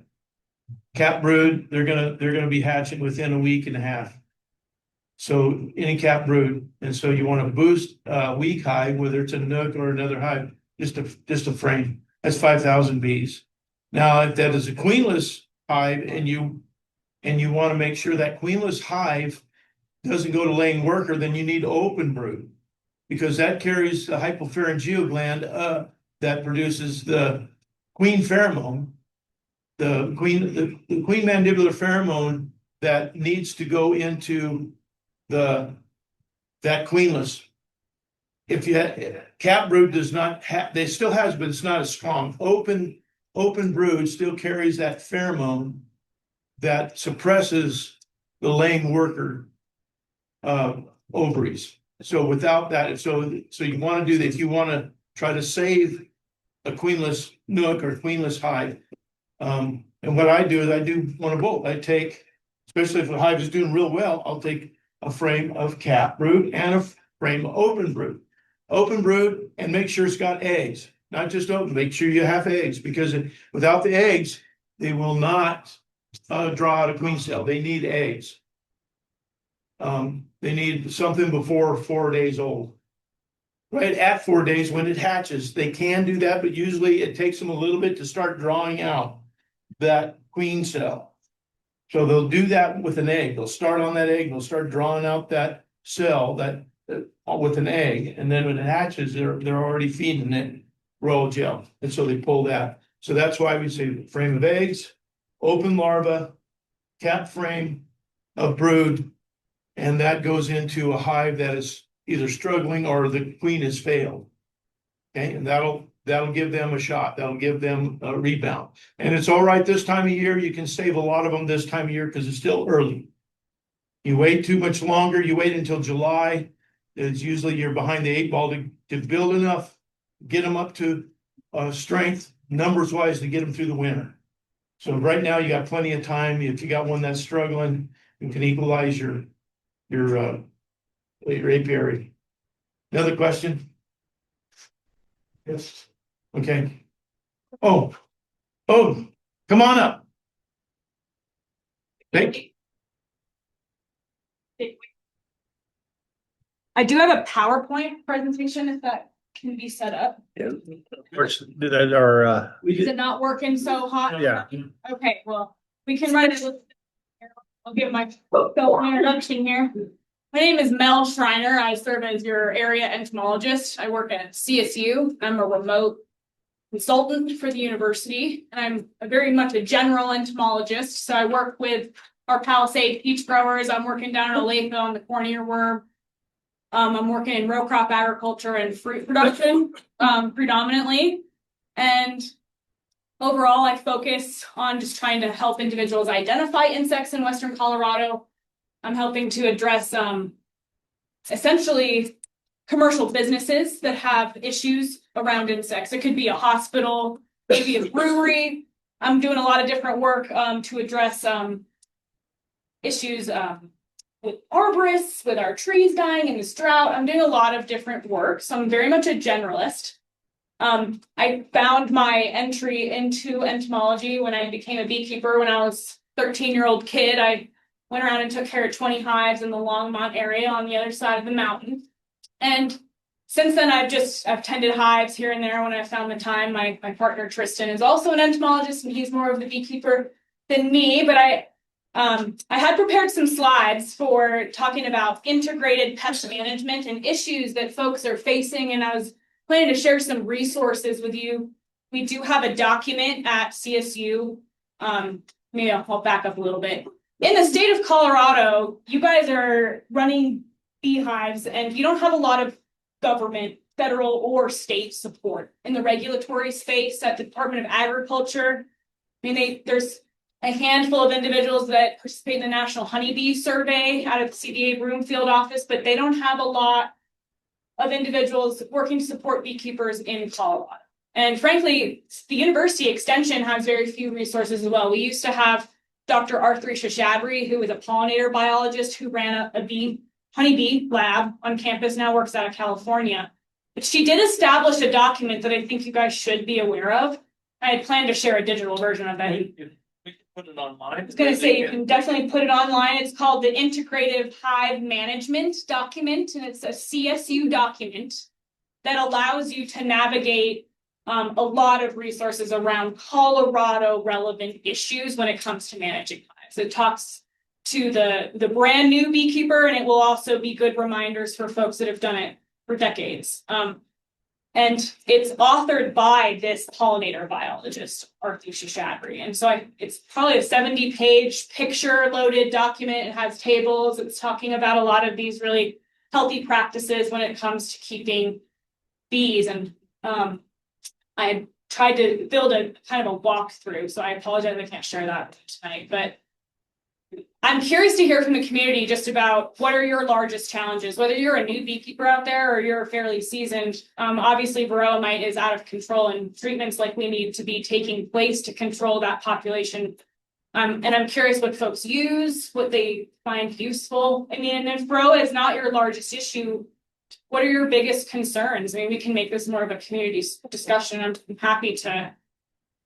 Cap brood, they're gonna be hatching within a week and a half. So any cap brood, and so you wanna boost a weak hive, whether it's a nook or another hive, just a frame, that's 5,000 bees. Now, if that is a queenless hive and you wanna make sure that queenless hive doesn't go to laying worker, then you need open brood. Because that carries the hypopharyngeal gland that produces the queen pheromone. The queen mandibular pheromone that needs to go into that queenless. If you cap brood does not have, they still has, but it's not as strong. Open brood still carries that pheromone that suppresses the laying worker ovaries. So without that, so you want to do that. If you want to try to save a queenless nook or queenless hive, and what I do is I do one of both. I take, especially if the hive is doing real well, I'll take a frame of cap brood and a frame of open brood. Open brood and make sure it's got eggs, not just open. Make sure you have eggs because without the eggs, they will not draw out a queen cell. They need eggs. They need something before 4 days old. Right at 4 days when it hatches, they can do that, but usually it takes them a little bit to start drawing out that queen cell. So they'll do that with an egg. They'll start on that egg. They'll start drawing out that cell with an egg, and then when it hatches, they're already feeding it royal gel, and so they pull that. So that's why we say frame of eggs, open larva, cap frame of brood. And that goes into a hive that is either struggling or the queen has failed. Okay, and that'll give them a shot. That'll give them a rebound. And it's all right this time of year. You can save a lot of them this time of year because it's still early. You wait too much longer. You wait until July. It's usually you're behind the 8 ball to build enough, get them up to strength, numbers wise, to get them through the winter. So right now you got plenty of time. If you got one that's struggling, you can equalize your apiary. Another question? Yes. Okay. Oh, come on up. Thank you. I do have a PowerPoint presentation if that can be set up. Yeah. Did our Is it not working so hot? yeah. Okay, well, we can run it. I'll give my introduction here. My name is Mel Schreiner. I serve as your area entomologist. I work at CSU. I'm a remote consultant for the university, and I'm very much a general entomologist. So I work with our Palisade peach growers. I'm working down in Olathe on the corn earworm. I'm working in row crop agriculture and fruit production predominantly. And overall, I focus on just trying to help individuals identify insects in Western Colorado. I'm helping to address essentially commercial businesses that have issues around insects. It could be a hospital, maybe a brewery. I'm doing a lot of different work to address issues with arborists, with our trees dying in this drought. I'm doing a lot of different work, so I'm very much a generalist. I found my entry into entomology when I became a beekeeper when I was a 13-year-old kid. I went around and took care of 20 hives in the Longmont area on the other side of the mountain. And since then, I've tended hives here and there when I found the time. My partner Tristan is also an entomologist, and he's more of the beekeeper than me. But I had prepared some slides for talking about integrated pest management and issues that folks are facing, and I was planning to share some resources with you. We do have a document at CSU. Maybe I'll back up a little bit. In the state of Colorado, you guys are running beehives, and you don't have a lot of government, federal or state support in the regulatory space at the Department of Agriculture. I mean, there's a handful of individuals that participate in the National Honeybee Survey out of the CDA Broomfield office, but they don't have a lot of individuals working to support beekeepers in Colorado. And frankly, the University Extension has very few resources as well. We used to have Dr. Arthur Shashabri, who was a pollinator biologist who ran a honeybee lab on campus, now works out of California. But she did establish a document that I think you guys should be aware of. I had planned to share a digital version of that. We can put it online. I was going to say, you can definitely put it online. It's called the Integrative Hive Management Document, and it's a CSU document that allows you to navigate a lot of resources around Colorado relevant issues when it comes to managing hives. It talks to the brand new beekeeper, and it will also be good reminders for folks that have done it for decades. And it's authored by this pollinator biologist, Arthur Shashabri. And so it's probably a 70-page picture-loaded document. It has tables. It's talking about a lot of these really healthy practices when it comes to keeping bees. And I had tried to build a kind of a walkthrough, so I apologize I can't share that tonight. But I'm curious to hear from the community just about what are your largest challenges, whether you're a new beekeeper out there or you're fairly seasoned. Obviously, varroa mite is out of control, and treatments likely need to be taking place to control that population. And I'm curious what folks use, what they find useful. I mean, and if varroa is not your largest issue, what are your biggest concerns? Maybe we can make this more of a community discussion. I'm happy to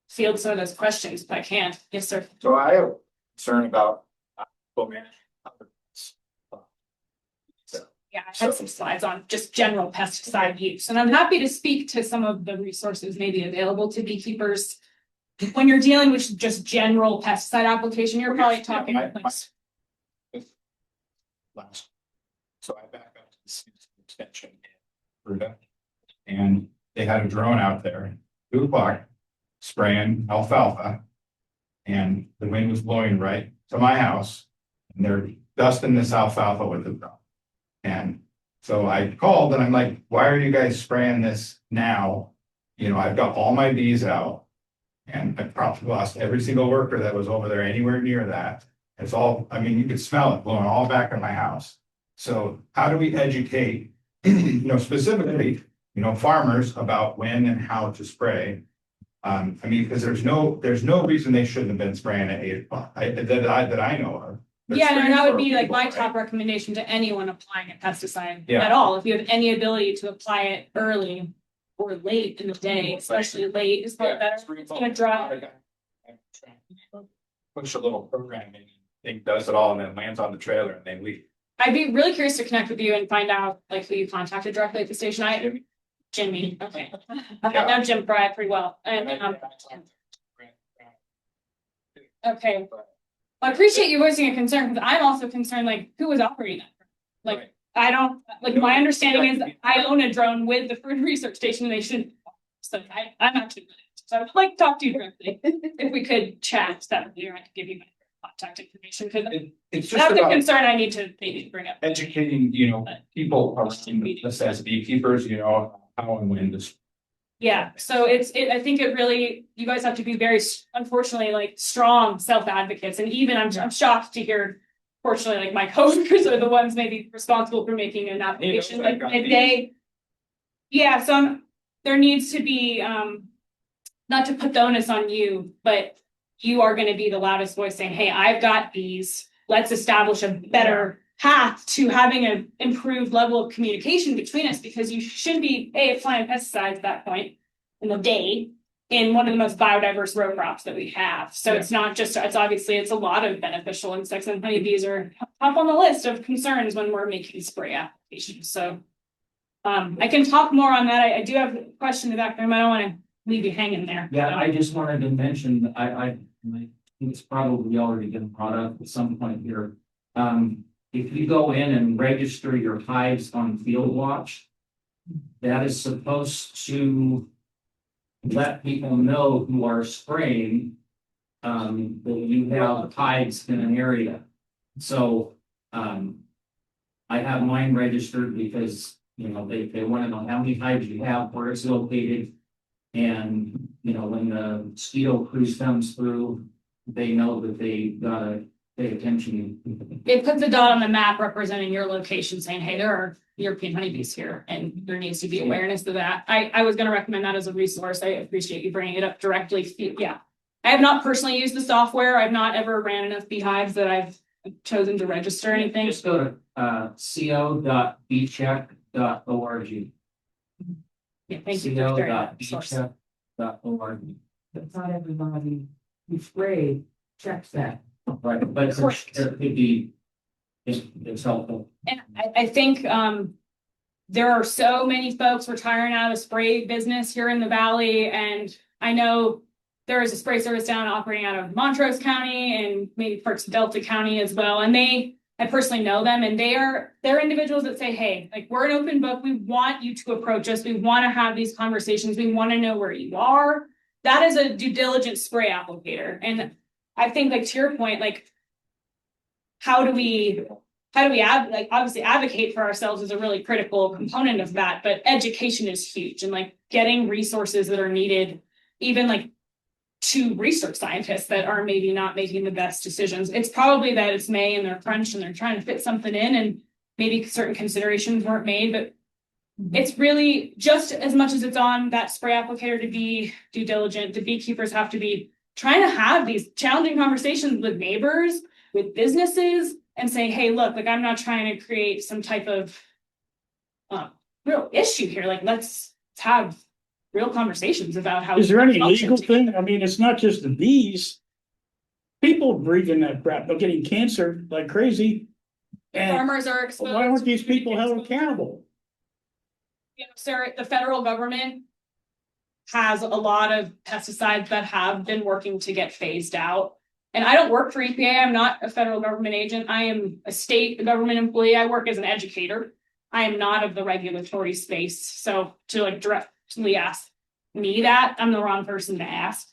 field some of those questions if I can. Yes, sir. So I have concern about management. Yeah, I had some slides on just general pesticide use, and I'm happy to speak to some of the resources maybe available to beekeepers. When you're dealing with just general pesticide application, you're probably talking So I back up to the extension in Fruta, and they had a drone out there, 2 o'clock, spraying alfalfa, and the wind was blowing right to my house, and they're dusting this alfalfa with the drone. And so I called and I'm like, why are you guys spraying this now? You know, I've got all my bees out, and I probably lost every single worker that was over there anywhere near that. It's all, I mean, you could smell it blowing all back in my house. So how do we educate, specifically, farmers about when and how to spray? I mean, because there's no reason they shouldn't have been spraying at 8 o'clock that I know of. Yeah, and that would be like my top recommendation to anyone applying a pesticide at all. If you have any ability to apply it early or late in the day, especially late, is probably better. It's gonna dry. Push a little programming, it does it all and then lands on the trailer and then we. I'd be really curious to connect with you and find out like who you contacted directly at the station. Jimmy. Okay. I know Jim Fry pretty well. And okay. I appreciate you voicing a concern because I'm also concerned, like, who was operating that? Like, I don't, like, my understanding is that I own a drone with the Fruit Research Station and they shouldn't. So I'm actually, so I would like to talk to you directly. If we could chat, that would be, or I could give you my contact information because it's just that's a about concern I need to maybe bring up. educating, people as beekeepers, how and when to. Yeah, so I think it really, you guys have to be very, unfortunately, like strong self-advocates. And even I'm shocked to hear, fortunately, like my coworkers are the ones maybe responsible for making an application. Like so there needs to be, not to put the onus on you, but you are going to be the loudest voice saying, hey, I've got these, let's establish a better path to having an improved level of communication between us, because you shouldn't be applying pesticides at that point in the day in one of the most biodiverse row crops that we have. So it's not just, it's obviously, it's a lot of beneficial insects, and honeybees are top on the list of concerns when we're making spray applications. So I can talk more on that. I do have a question in the back room. I don't want to leave you hanging there. Yeah, I just wanted to mention, I think it's probably already been brought up at some point here. If you go in and register your hives on Field Watch, that is supposed to let people know who are spraying, that you have hives in an area. So, I have mine registered because, you know, they want to know how many hives you have, where it's located. And, you know, when the mosquito cruise comes through, they know that they gotta pay attention. It puts a dot on the map representing your location, saying, hey, there are European honeybees here, and there needs to be awareness of that. I was gonna recommend that as a resource. I appreciate you bringing it up directly. Yeah. I have not personally used the software. I've not ever ran enough beehives that I've chosen to register anything. Just go to co.beecheck.org. Yeah, thank you for sharing that resource. co.beecheck.org. But not everybody who sprayed checks that. Right, but Correct. there could be, it's helpful. And I think there are so many folks retiring out of the spray business here in the valley, and I know there is a spray service down operating out of Montrose County and maybe parts of Delta County as well. And I personally know them, and they're individuals that say, hey, like, we're an open book. We want you to approach us. We want to have these conversations. We want to know where you are. That is a due diligence spray applicator. And I think, like, to your point, like, how do we obviously advocate for ourselves is a really critical component of that, but education is huge, and like getting resources that are needed, even like to research scientists that are maybe not making the best decisions. It's probably that it's May and they're crunched and they're trying to fit something in, and maybe certain considerations weren't made, but it's really just as much as it's on that spray applicator to be due diligent. The beekeepers have to be trying to have these challenging conversations with neighbors, with businesses, and say, hey, look, like, I'm not trying to create some type of real issue here. Like, let's have real conversations about how. Is there any function legal together. thing? I mean, it's not just the bees. People breathing that crap, they're getting cancer like crazy. And Farmers are exposed. why aren't these people held accountable? You know, sir, the federal government has a lot of pesticides that have been working to get phased out. And I don't work for EPA. I'm not a federal government agent. I am a state government employee. I work as an educator. I am not of the regulatory space. So to like directly ask me that, I'm the wrong person to ask.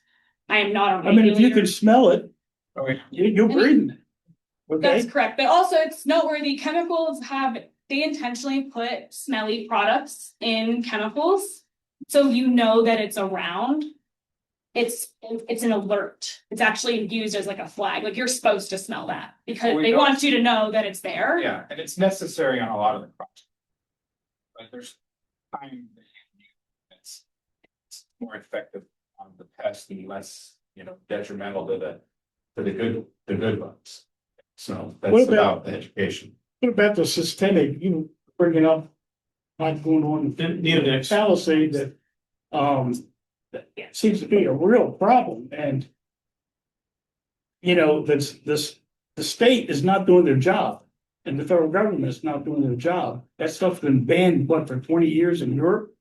I am not a I mean, if you regulator. can smell it, Okay. you're breathing it. That's Okay, correct. But also it's noteworthy, chemicals they intentionally put smelly products in chemicals. So you know that it's around. It's an alert. It's actually used as like a flag. Like, you're supposed to smell that because We they know- want you to know that it's there. Yeah, and it's necessary on a lot of the crops. But there's time that you use, it's more effective on the pest and less, you know, detrimental to the good ones. So What that's about- about the education. what about the systemic, you bringing up, like going on Neonics. Palisade that, seems to be a real problem, and you know, the state is not doing their job, and the federal government is not doing their job. That stuff's been banned, what, for 20 years in Europe?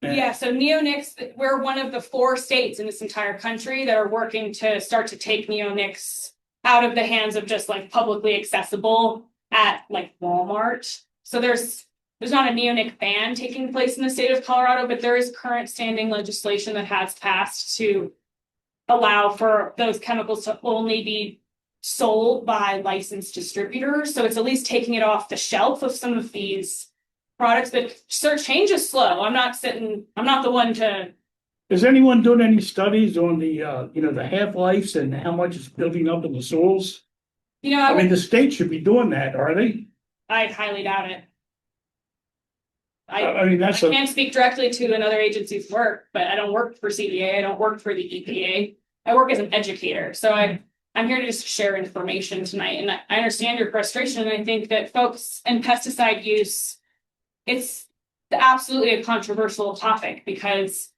And- Yeah, so neonics, we're one of the 4 states in this entire country that are working to start to take neonics out of the hands of just like publicly accessible at like Walmart. So there's not a neonic ban taking place in the state of Colorado, but there is current standing legislation that has passed to allow for those chemicals to only be sold by licensed distributors. So it's at least taking it off the shelf of some of these products, but change is slow. I'm not the one to. Is anyone doing any studies on the, the half-lives and how much it's building up in the soils? You know, I mean, the state should be doing that, are they? I highly doubt it. I mean, I that's a, can't speak directly to another agency's work, but I don't work for CDA. I don't work for the EPA. I work as an educator. So I'm here to just share information tonight. And I understand your frustration. And I think that folks and pesticide use, it's absolutely a controversial topic because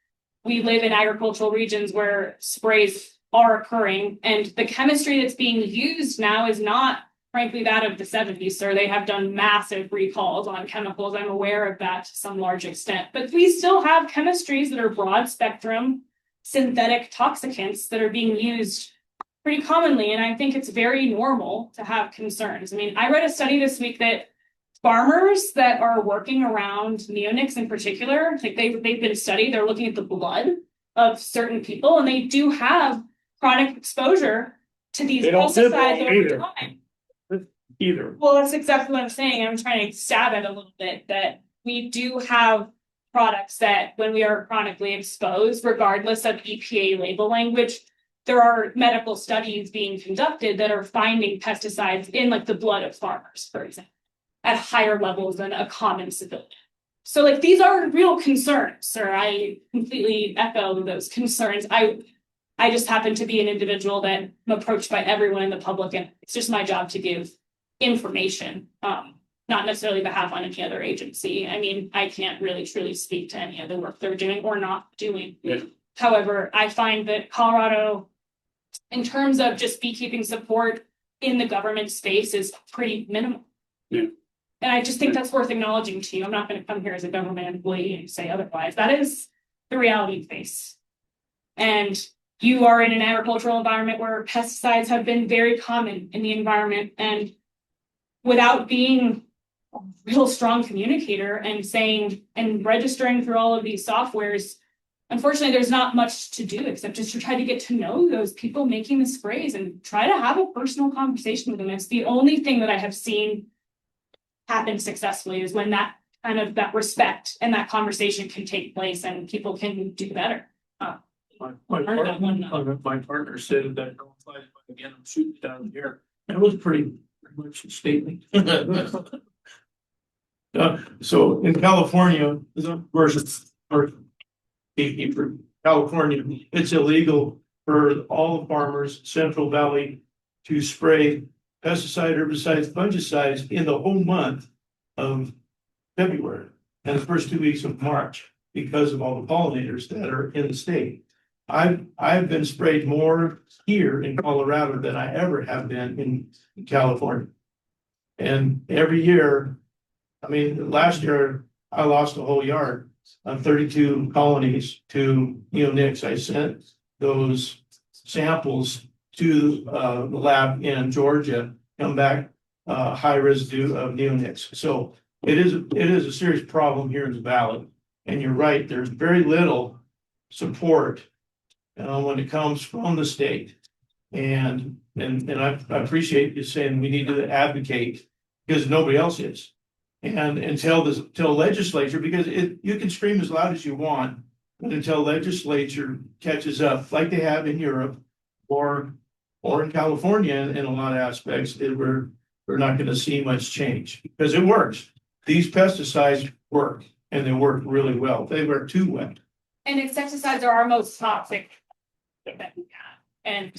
we live in agricultural regions where sprays are occurring, and the chemistry that's being used now is not frankly that of the 70s. So they have done massive recalls on chemicals. I'm aware of that to some large extent, but we still have chemistries that are broad spectrum synthetic toxicants that are being used pretty commonly. And I think it's very normal to have concerns. I mean, I read a study this week that farmers that are working around neonics in particular, like they've been studied, they're looking at the blood of certain people, and they do have chronic exposure to these They don't live pesticides long over either. time. Either. Well, that's exactly what I'm saying. I'm trying to stab it a little bit, that we do have products that when we are chronically exposed, regardless of EPA label language, there are medical studies being conducted that are finding pesticides in like the blood of farmers, for example, at higher levels than a common civilian. So like these are real concerns, sir. I completely echo those concerns. I just happen to be an individual that I'm approached by everyone in the public, and it's just my job to give information, not necessarily behalf on any other agency. I mean, I can't really truly speak to any of the work they're doing or not doing. Yeah. However, I find that Colorado, in terms of just beekeeping support in the government space, is pretty minimal. Yeah. And I just think that's worth acknowledging to you. I'm not going to come here as a government employee and say otherwise. That is the reality we face. And you are in an agricultural environment where pesticides have been very common in the environment, and without being a real strong communicator and saying and registering through all of these softwares, unfortunately, there's not much to do except just to try to get to know those people making the sprays and try to have a personal conversation with them. It's the only thing that I have seen happen successfully, is when that kind of that respect and that conversation can take place and people can do better. My partner said that again, I'm shooting down here. And it was pretty much a statement. So in California, versus or beekeeper, California, it's illegal for all farmers, Central Valley, to spray pesticide, herbicides, fungicides in the whole month of February and the first 2 weeks of March because of all the pollinators that are in the state. I've been sprayed more here in Colorado than I ever have been in California. And every year, I mean, last year I lost a whole yard of 32 colonies to neonics. I sent those samples to the lab in Georgia, come back high residue of neonics. So it is a serious problem here in the valley. And you're right, there's very little support when it comes from the state. And I appreciate you saying we need to advocate, because nobody else is. And tell legislature, because you can scream as loud as you want, but until legislature catches up, like they have in Europe or in California in a lot of aspects, we're not going to see much change, because it works. These pesticides work, and they work really well. They work too well. And insecticides are our most toxic that we have, and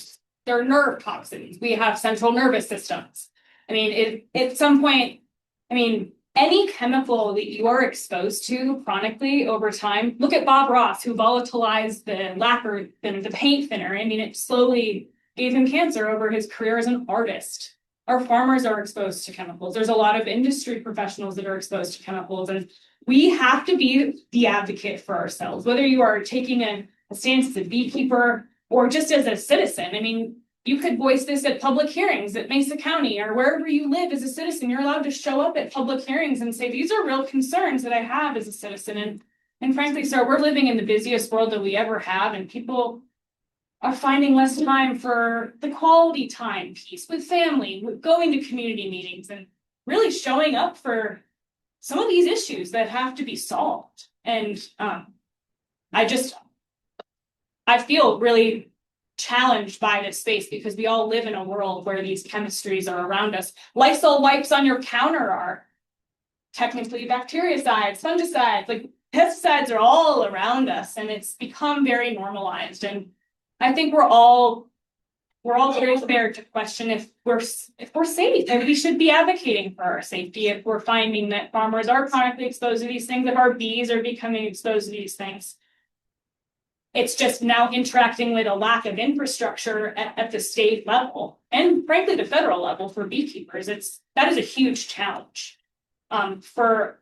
they're nerve toxins. We have central nervous systems. I mean, at some point, I mean, any chemical that you are exposed to chronically over time, look at Bob Ross, who volatilized the lacquer, the paint thinner. I mean, it slowly gave him cancer over his career as an artist. Our farmers are exposed to chemicals. There's a lot of industry professionals that are exposed to chemicals, and we have to be the advocate for ourselves, whether you are taking a stance as a beekeeper or just as a citizen. I mean, you could voice this at public hearings at Mesa County or wherever you live as a citizen. You're allowed to show up at public hearings and say, these are real concerns that I have as a citizen. And frankly, sir, we're living in the busiest world that we ever have, and people are finding less time for the quality time piece with family, with going to community meetings, and really showing up for some of these issues that have to be solved. And I feel really challenged by this space, because we all live in a world where these chemistries are around us. Lysol wipes on your counter are technically bactericides, fungicides, like pesticides are all around us, and it's become very normalized. And I think we're all very fair to question if we're safe, and we should be advocating for our safety if we're finding that farmers are chronically exposed to these things, if our bees are becoming exposed to these things. It's just now interacting with a lack of infrastructure at the state level and frankly, the federal level for beekeepers. That is a huge challenge for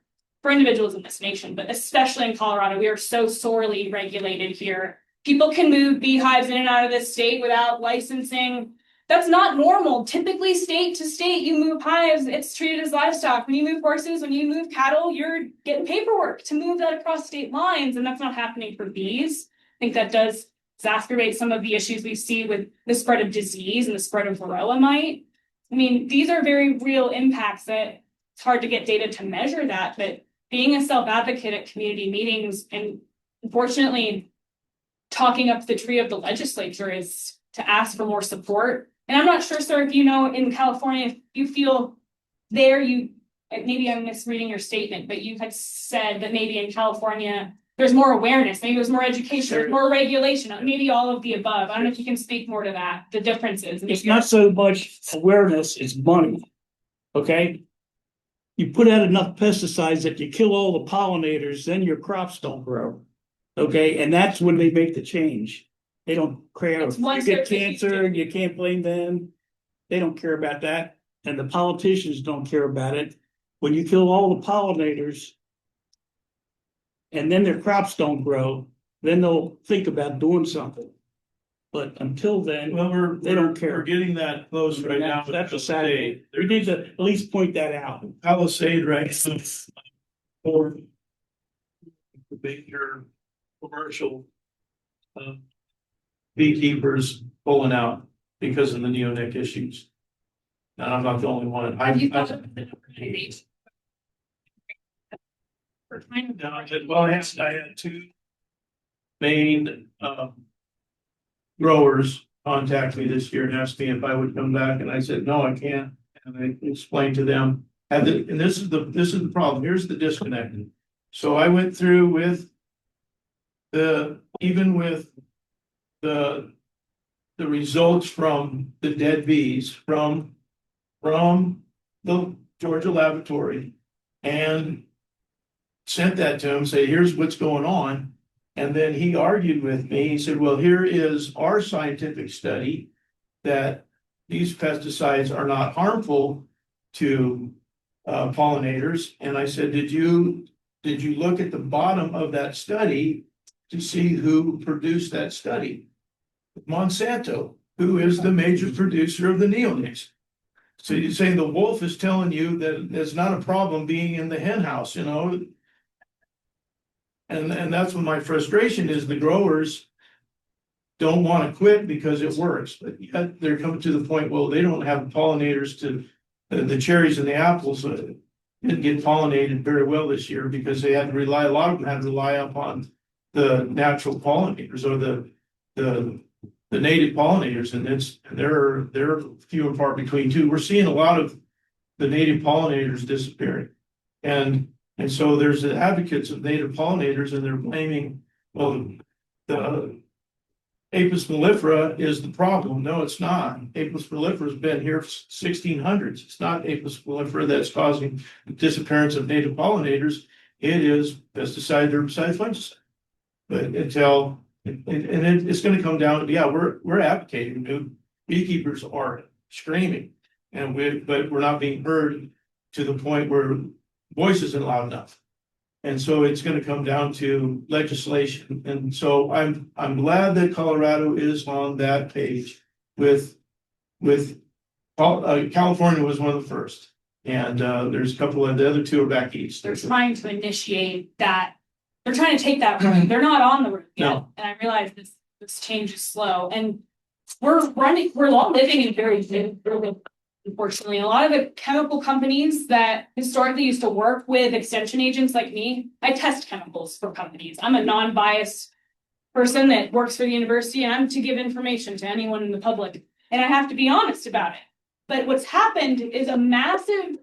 individuals in this nation, but especially in Colorado, we are so sorely regulated here. People can move beehives in and out of this state without licensing. That's not normal. Typically, state to state, you move hives, it's treated as livestock. When you move horses, when you move cattle, you're getting paperwork to move that across state lines, and that's not happening for bees. I think that does exacerbate some of the issues we see with the spread of disease and the spread of varroa mite. I mean, these are very real impacts that it's hard to get data to measure that, but being a self-advocate at community meetings and unfortunately talking up the tree of the legislature is to ask for more support. And I'm not sure, sir, if you know in California, if you feel there, maybe I'm misreading your statement, but you had said that maybe in California, there's more awareness, maybe there's more education, there's more regulation, maybe all of the above. I don't know if you can speak more to that, the differences. It's not so much awareness, it's money. Okay? You put out enough pesticides that you kill all the pollinators, then your crops don't grow. Okay, and that's when they make the change. They don't care if you get cancer, you can't blame them. They don't care about that. And the politicians don't care about it. When you kill all the pollinators and then their crops don't grow, then they'll think about doing something. But until then, Well, they don't care. We're getting that close right now. That's a sad day. We need to at least point that out. Palisade, right? For the bigger commercial beekeepers pulling out because of the neonic issues. And I'm not the only one. Have you thought of the opportunities? No, I had two main growers contact me this year and asked me if I would come back, and I said, no, I can't. And I explained to them, and this is the problem. Here's the disconnect. So I went through with the results from the dead bees from the Georgia laboratory and sent that to him, say, here's what's going on. And then he argued with me. He said, well, here is our scientific study that these pesticides are not harmful to pollinators. And I said, did you look at the bottom of that study to see who produced that study? Monsanto, who is the major producer of the neonics. So you're saying the wolf is telling you that it's not a problem being in the hen house, you know? And that's what my frustration is. The growers don't want to quit because it works, but yet they're coming to the point, well, they don't have pollinators to the cherries and the apples didn't get pollinated very well this year because they had to rely, a lot of them had to rely upon the natural pollinators or the native pollinators, and they're few and far between too. We're seeing a lot of the native pollinators disappearing. And so there's the advocates of native pollinators, and they're blaming, well, the Apis mellifera is the problem. No, it's not. Apis mellifera has been here 1600s. It's not Apis mellifera that's causing the disappearance of native pollinators. It is pesticide, herbicide, fungicide. But until, and it's going to come down to, yeah, we're advocating, dude. Beekeepers are screaming, but we're not being heard to the point where voice isn't loud enough. And so it's going to come down to legislation. And so I'm glad that Colorado is on that page with California was one of the first. And there's a couple of the other two are back east. They're trying to initiate that. They're trying to take that road. They're not on the road yet. No. And I realize this change is slow. And we're all living in very unfortunately, a lot of the chemical companies that historically used to work with extension agents like me, I test chemicals for companies. I'm a non-biased person that works for the university, and I'm to give information to anyone in the public. And I have to be honest about it. But what's happened is a massive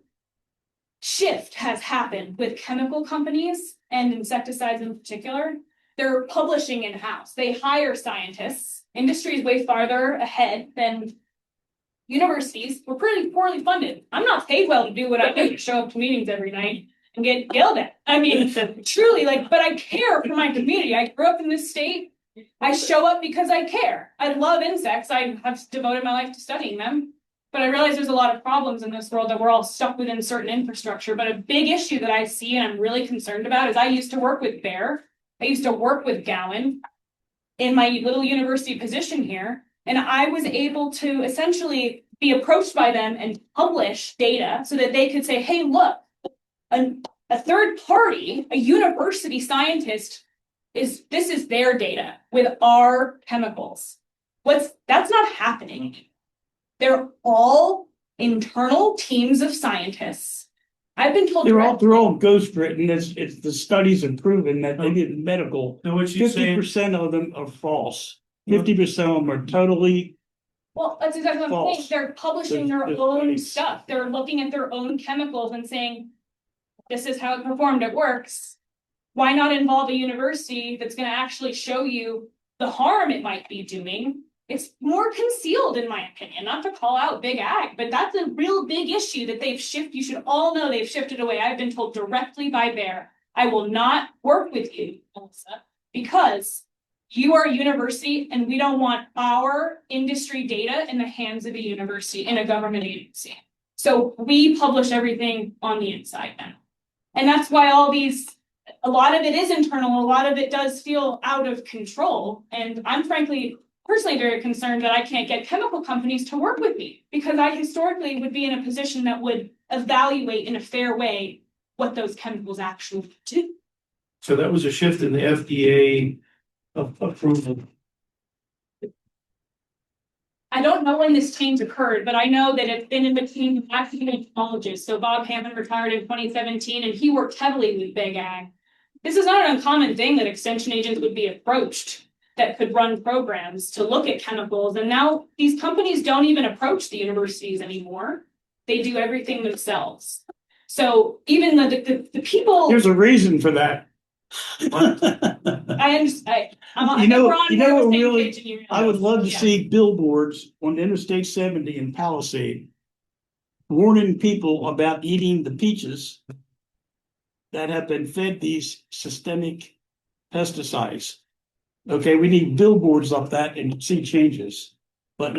shift has happened with chemical companies and insecticides in particular. They're publishing in-house. They hire scientists. Industry is way farther ahead than universities. We're pretty poorly funded. I'm not paid well to do what I do, to show up to meetings every night and get yelled at. I mean, truly, but I care for my community. I grew up in this state. I show up because I care. I love insects. I have devoted my life to studying them. But I realize there's a lot of problems in this world that we're all stuck within certain infrastructure. But a big issue that I see and I'm really concerned about is I used to work with Bayer. I used to work with Gowan in my little university position here. And I was able to essentially be approached by them and publish data so that they could say, hey, look, a third party, a university scientist this is their data with our chemicals. That's not happening. They're all internal teams of scientists. I've been told they're all ghostwritten. It's the studies have proven that they did medical. So what you saying? 50% of them are false. 50% of them are totally. well, that's exactly what I'm saying. False. They're publishing their There's own studies. stuff. They're looking at their own chemicals and saying, this is how it performed. It works. Why not involve a university that's going to actually show you the harm it might be doing? It's more concealed, in my opinion, not to call out big ag, but that's a real big issue that they've shifted. You should all know they've shifted away. I've been told directly by Bayer, I will not work with you, Melissa, because you are a university and we don't want our industry data in the hands of a university, in a government agency. So we publish everything on the inside now. And that's why a lot of it is internal, a lot of it does feel out of control. And I'm personally very concerned that I can't get chemical companies to work with me because I historically would be in a position that would evaluate in a fair way what those chemicals actually do. So that was a shift in the FDA approval. I don't know when this change occurred, but I know that it's been in between academic technologists. So Bob Hammond retired in 2017 and he worked heavily with Big Ag. This is not an uncommon thing that extension agents would be approached that could run programs to look at chemicals. And now these companies don't even approach the universities anymore. They do everything themselves. So even the people. There's a reason for that. I understand. I would love to see billboards on Interstate 70 in Palisade warning people about eating the peaches that have been fed these systemic pesticides. Okay, we need billboards like that and see changes, but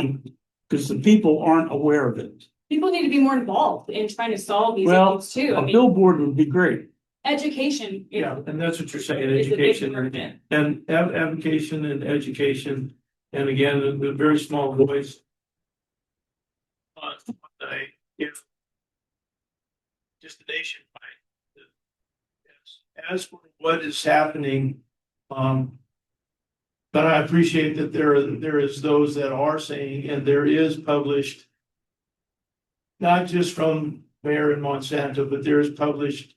because the people aren't aware of it. People need to be more involved in trying to solve these Well, issues too. a billboard would be great. Education. Yeah, and that's what you're saying, is a big education part of it. and advocation and education. And again, the very small voice. If just the nationwide. As for what is happening, but I appreciate that there is those that are saying, and there is published. Not just from Bayer and Monsanto, but there's published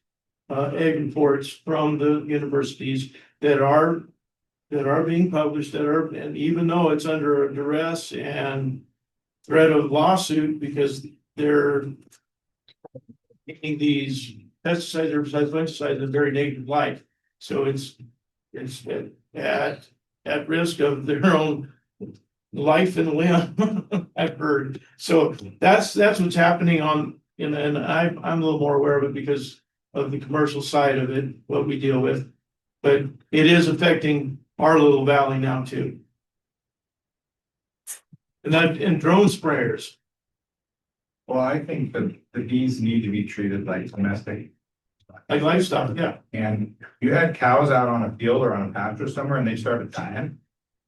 egg reports from the universities that are being published and even though it's under duress and threat of lawsuit because they're taking these pesticides, herbicides, fungicides in a very negative light. So it's at risk of their own life and limb, I've heard. So that's what's happening and I'm a little more aware of it because of the commercial side of it, what we deal with. But it is affecting our little valley now too. And drone sprayers. Well, I think that the bees need to be treated like domestic. Like livestock, yeah. And you had cows out on a field or on a pasture somewhere and they started dying.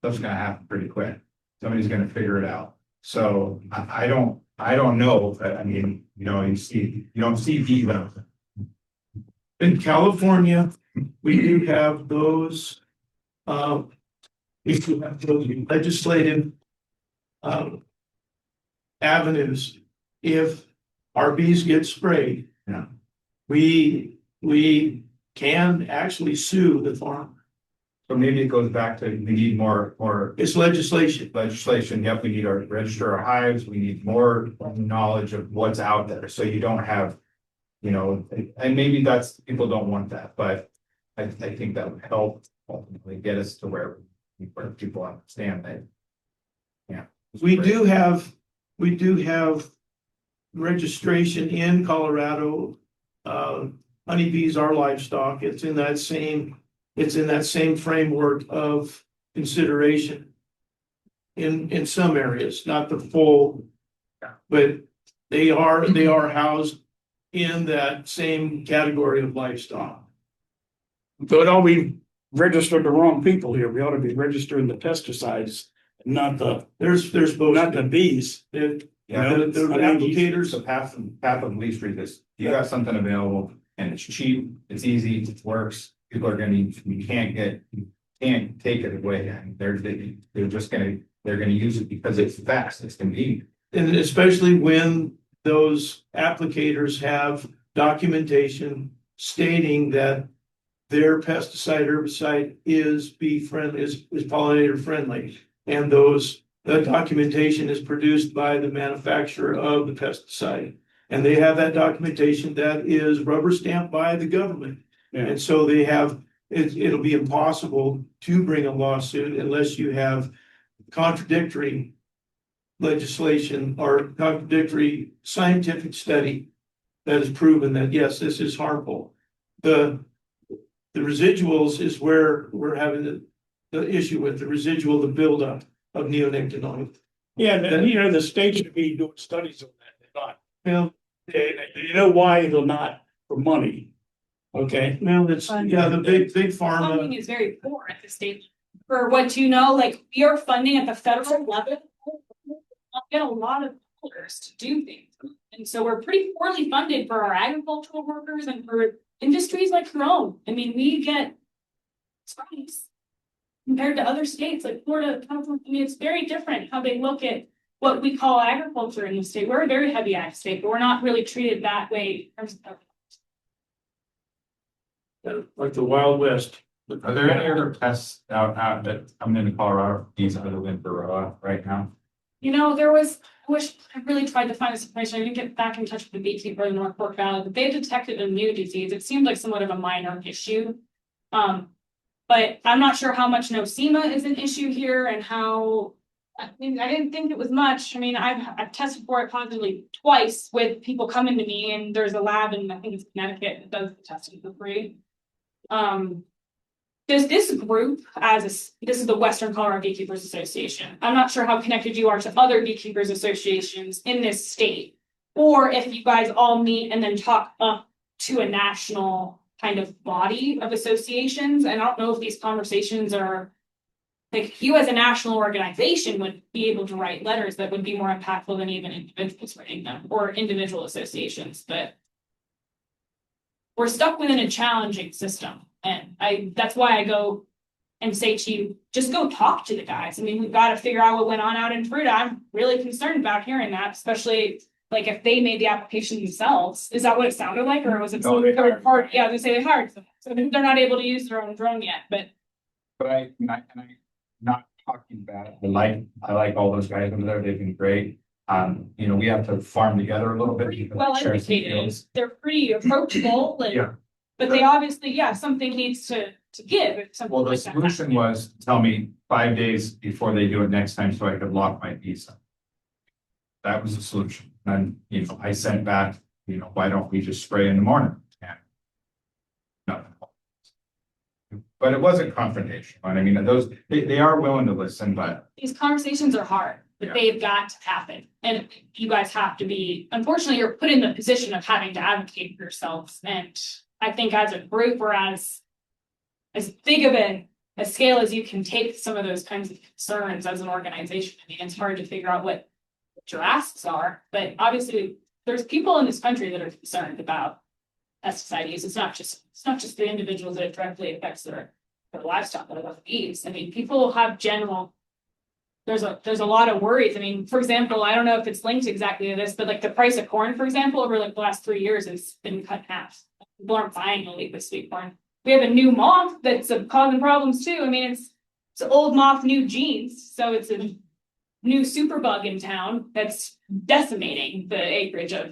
That's gonna happen pretty quick. Somebody's gonna figure it out. So I don't know. I mean, you don't see bees. In California, we do have those, if you have those legislative avenues, if our bees get sprayed, Yeah. we can actually sue the farm. So maybe it goes back to, we need more It's legislation. Yep, we need to register our hives. We need more knowledge of what's out there. So you don't have, and maybe that's, people don't want that, but I think that would help ultimately get us to where people understand that. Yeah. We do have registration in Colorado. Honeybees are livestock. It's in that same framework of consideration. In some areas, not the full, but they are housed in that same category of livestock. But are we registered the wrong people here? We ought to be registering the pesticides, not the, There's both. not the bees. The Yeah, the applicators, So half of least read this, you got something available and it's cheap, it's easy, it works, people are gonna, you can't take it away, and they're just gonna, they're gonna use it because it's fast, it's convenient. and especially when those applicators have documentation stating that their pesticide herbicide is bee friendly, is pollinator friendly. And that documentation is produced by the manufacturer of the pesticide. And they have that documentation that is rubber stamped by the government. Yeah. And so they have, it'll be impossible to bring a lawsuit unless you have contradictory legislation or contradictory scientific study that has proven that, yes, this is harmful. The residuals is where we're having the issue with the residual, the buildup of neonicotinoid. Yeah, and you know, the state should be doing studies on that. They're not. Well, You know why they're not? For money. Okay, well, it's, yeah, the big Funding pharma, is very poor at the state. For what you know, like we are funding at the federal level. Get a lot of dollars to do things. And so we're pretty poorly funded for our agricultural workers and for industries like your own. I mean, we get strikes compared to other states like Florida, California. I mean, it's very different how they look at what we call agriculture in the state. We're a very heavy ag state, but we're not really treated that way in terms of like the Wild West. Are there any other pests out that come into Colorado, these other than Varroa right now? you know, I really tried to find this information. I didn't get back in touch with the beekeeper in North Fork Valley, but they detected a new disease. It seemed like somewhat of a minor issue. But I'm not sure how much nosema is an issue here and how, I mean, I didn't think it was much. I mean, I've tested for it positively twice with people coming to me, and there's a lab in, I think it's Connecticut, that does the testing for free. Does this group this is the Western Colorado Beekeepers Association. I'm not sure how connected you are to other beekeepers associations in this state, or if you guys all meet and then talk up to a national kind of body of associations. And I don't know if these conversations are like you as a national organization would be able to write letters that would be more impactful than even individuals writing them or individual associations, but we're stuck within a challenging system. And that's why I go and say to you, just go talk to the guys. I mean, we've got to figure out what went on out in Fruita. I'm really concerned about hearing that, especially like if they made the application themselves. Is that what it sounded like? Or was it some third party? Yeah, they say they hired someone. So they're not able to use their own drone yet, but I'm not talking bad. I like all those guys over there. They've been great. You know, we have to farm together a little bit. pretty because well it shares the educated. fields. They're pretty approachable. And, Yeah. but they obviously, something needs to give. If something Well, the like that solution happens. was tell me 5 days before they do it next time so I could lock my visa. That was the solution. And, you know, I sent back, you know, why don't we just spray in the morning? And no. But it wasn't confrontational. I mean, they are willing to listen, but These conversations are hard, but Yeah. they've got to happen. And you guys have to be, unfortunately, you're put in the position of having to advocate for yourselves. And I think as a group or as big of a scale as you can take some of those kinds of concerns as an organization. I mean, it's hard to figure out what your asks are, but obviously there's people in this country that are concerned about pesticide use. It's not just the individuals that it directly affects their livestock that are bees. I mean, people have there's a lot of worries. I mean, for example, I don't know if it's linked exactly to this, but like the price of corn, for example, over like the last 3 years has been cut in half. People aren't buying the leaf with sweet corn. We have a new moth that's causing problems too. I mean, it's old moth, new genes. So it's a new superbug in town that's decimating the acreage of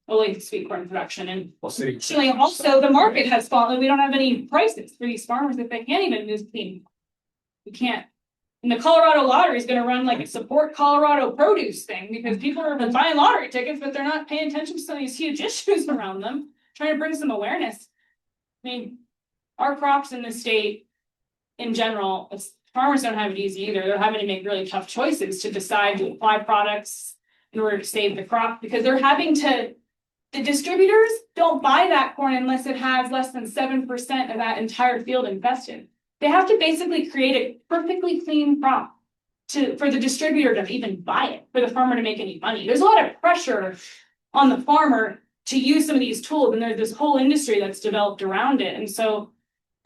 oleander sweet corn production. And we'll see. actually, also the market has fallen. We don't have any prices for these farmers if they can't even use clean. We can't. And the Colorado lottery is going to run like a support Colorado produce thing because people are buying lottery tickets, but they're not paying attention to some of these huge issues around them, trying to bring some awareness. I mean, our crops in the state in general, farmers don't have it easy either. They're having to make really tough choices to decide to apply products in order to save the crop, because they're having to, the distributors don't buy that corn unless it has less than 7% of that entire field invested. They have to basically create a perfectly clean crop for the distributor to even buy it, for the farmer to make any money. There's a lot of pressure on the farmer to use some of these tools, and there's this whole industry that's developed around it. And so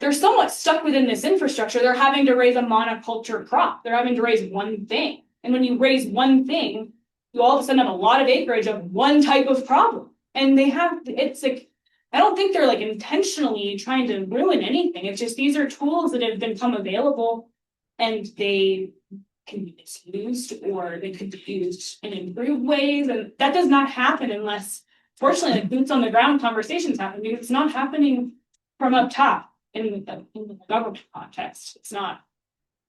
they're somewhat stuck within this infrastructure. They're having to raise a monoculture crop. They're having to raise one thing. And when you raise one thing, you all of a sudden have a lot of acreage of one type of problem. And it's like, I don't think they're like intentionally trying to ruin anything. It's just, these are tools that have become available and they can be misused, or they could be used in improved ways. And that does not happen unless, fortunately, like boots on the ground conversations happen, because it's not happening from up top in the government context. It's not.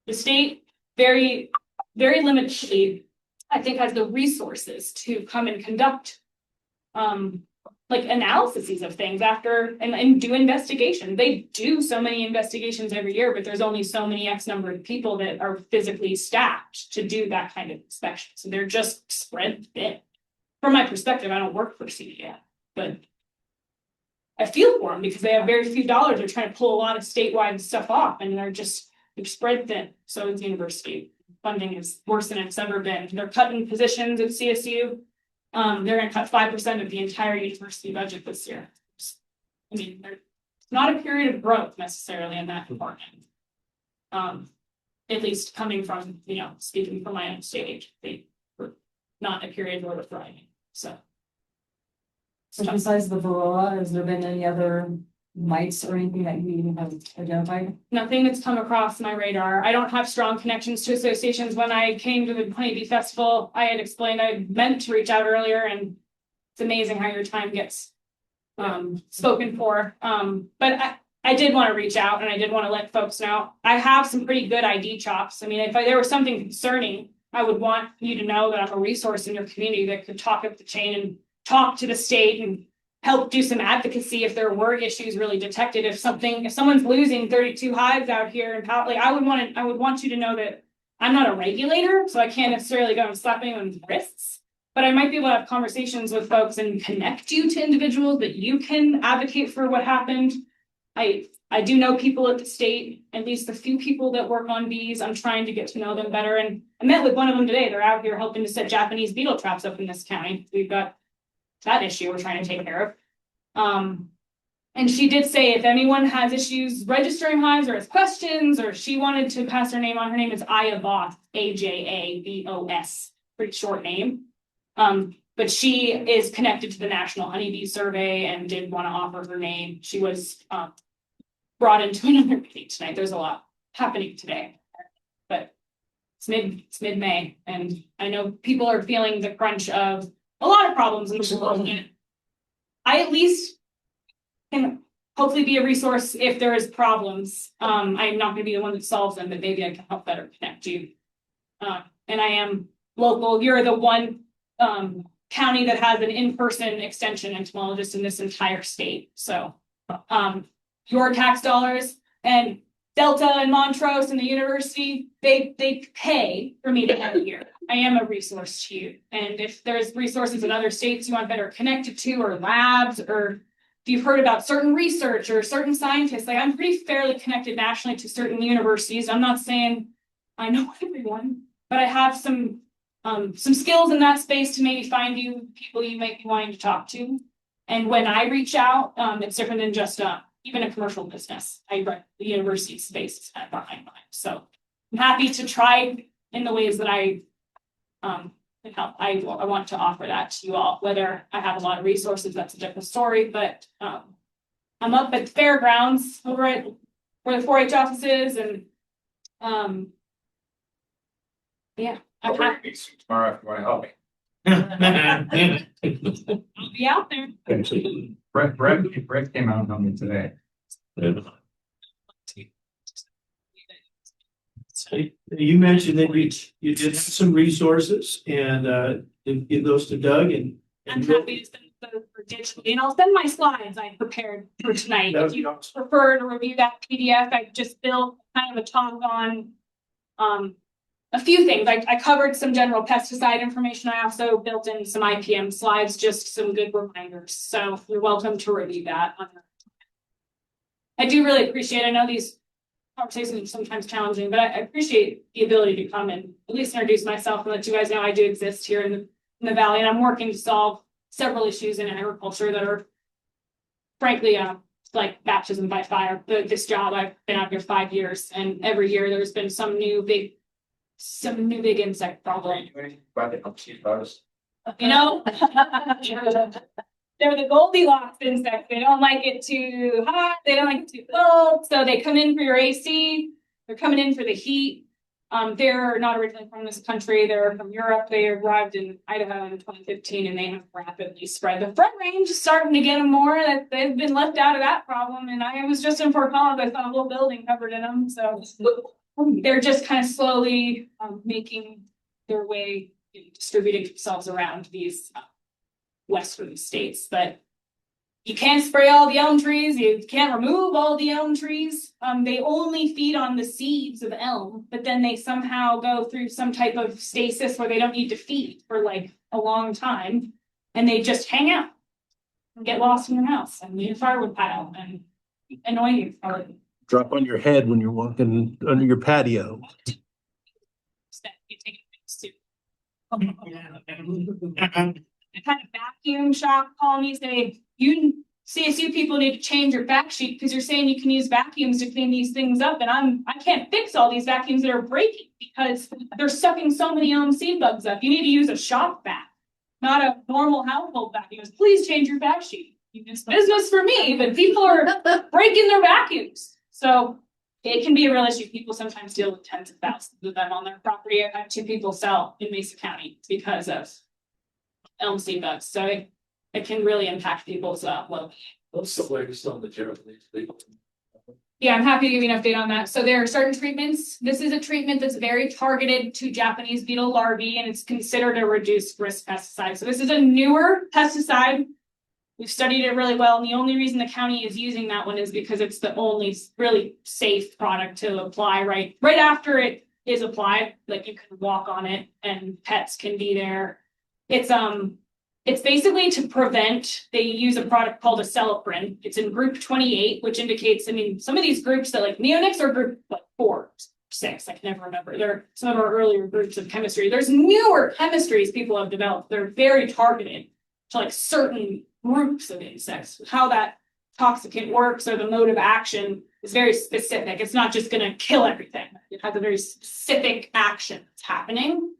The state very, very limited, I think, has the resources to come and conduct like analyses of things after and do investigation. They do so many investigations every year, but there's only so many X number of people that are physically staffed to do that kind of inspection. So they're just spread thin. From my perspective, I don't work for CDF, but I feel for them because they have very few dollars. They're trying to pull a lot of statewide stuff off, and they're spread thin. So is the university. Funding is worse than it's ever been. They're cutting positions at CSU. They're going to cut 5% of the entire university budget this year. I mean, there's not a period of growth necessarily in that department. At least coming from, speaking from my own stage, they were not a period where we're thriving. So besides the varroa, has there been any other mites or anything that you have identified? Nothing that's come across my radar. I don't have strong connections to associations. When I came to the Honeybee Festival, I had explained I meant to reach out earlier, and it's amazing how your time gets spoken for. But I did want to reach out, and I did want to let folks know I have some pretty good ID chops. I mean, if there was something concerning, I would want you to know that I'm a resource in your community that could talk up the chain and talk to the state and help do some advocacy if there were issues really detected. If someone's losing 32 hives out here in Powell, I would want you to know that I'm not a regulator, so I can't necessarily go and slap anyone's wrists, but I might be able to have conversations with folks and connect you to individuals that you can advocate for what happened. I do know people at the state, at least a few people that work on bees. I'm trying to get to know them better. And I met with one of them today. They're out here helping to set Japanese beetle traps up in this county. We've got that issue we're trying to take care of. And she did say if anyone has issues registering hives or has questions, or she wanted to pass her name on. Her name is Aya Voss, AJABOS, pretty short name. But she is connected to the National Honeybee Survey and did want to offer her name. She was brought into another meeting tonight. There's a lot happening today, but it's mid-May, and I know people are feeling the crunch of a lot of problems in the world. I at least can hopefully be a resource if there is problems. I'm not going to be the one that solves them, but maybe I can help better connect you. And I am local. You're the one county that has an in-person extension entomologist in this entire state. So your tax dollars and Delta and Montrose and the university, they pay for me to have it here. I am a resource to you. And if there's resources in other states you want better connected to, or labs, or if you've heard about certain research or certain scientists, like I'm pretty fairly connected nationally to certain universities. I'm not saying I know everyone, but I have some skills in that space to maybe find you people you might be wanting to talk to. And when I reach out, it's different than just even a commercial business. I run the university space is kind of behind mine. So I'm happy to try in the ways that I can help. I want to offer that to you all. Whether I have a lot of resources, that's a different story. But I'm up at the fairgrounds over at where the 4-H office is, and yeah, I'm happy. Tomorrow if you want to help me. I'll be out there. Brett came out on me today. You mentioned that you did have some resources and give those to Doug and. I'm happy to send those for digitally, and I'll send my slides I prepared for tonight. If you prefer to review that PDF, I just built kind of a talk on A few things, I covered some general pesticide information. I also built in some IPM slides, just some good reminders. So you're welcome to review that. I do really appreciate, I know these conversations are sometimes challenging, but I appreciate the ability to come and at least introduce myself and let you guys know I do exist here in the valley, and I'm working to solve several issues in agriculture that are frankly like baptism by fire. This job, I've been out here 5 years, and every year there's been some new big insect problem. You know, they're the Goldilocks insects. They don't like it too hot. They don't like it too cold. So they come in for your AC. They're coming in for the heat. They're not originally from this country. They're from Europe. They arrived in Idaho in 2015, and they have rapidly spread. The Front Range is starting to get them more. That they've been left out of that problem. And I was just in Fort Collins. I saw a whole building covered in them. So they're just kind of slowly making their way, distributing themselves around these western states. But you can't spray all the elm trees. You can't remove all the elm trees. They only feed on the seeds of elm, but then they somehow go through some type of stasis where they don't need to feed for like a long time, and they just hang out and get lost in your house and leave a firewood pile and annoy you. Drop on your head when you're walking under your patio. You take it kind of vacuum shock colonies. CSU people need to change your fact sheet, because you're saying you can use vacuums to clean these things up, and I can't fix all these vacuums that are breaking because they're sucking so many elm seed bugs up. You need to use a shop vac, not a normal household vacuum. Please change your fact sheet. It's business for me, but people are breaking their vacuums. So it can be a real issue. People sometimes deal with tens of thousands of them on their property. I've had 2 people sell in Mesa County because of elm seed bugs. So it can really impact people's well. What's the latest on the general? Yeah, I'm happy to give you an update on that. So there are certain treatments. This is a treatment that's very targeted to Japanese beetle larvae, and it's considered a reduced risk pesticide. So this is a newer pesticide. We've studied it really well, and the only reason the county is using that one is because it's the only really safe product to apply right after it is applied. Like, you can walk on it and pets can be there. It's basically to prevent. They use a product called acelepryn. It's in group 28, which indicates, some of these groups that like neonics are group like 4, 6, I can never remember. They're some of our earlier groups of chemistry. There's newer chemistries people have developed. They're very targeted to like certain groups of insects. How that toxicant works or the mode of action is very specific. It's not just going to kill everything. It has a very specific action that's happening.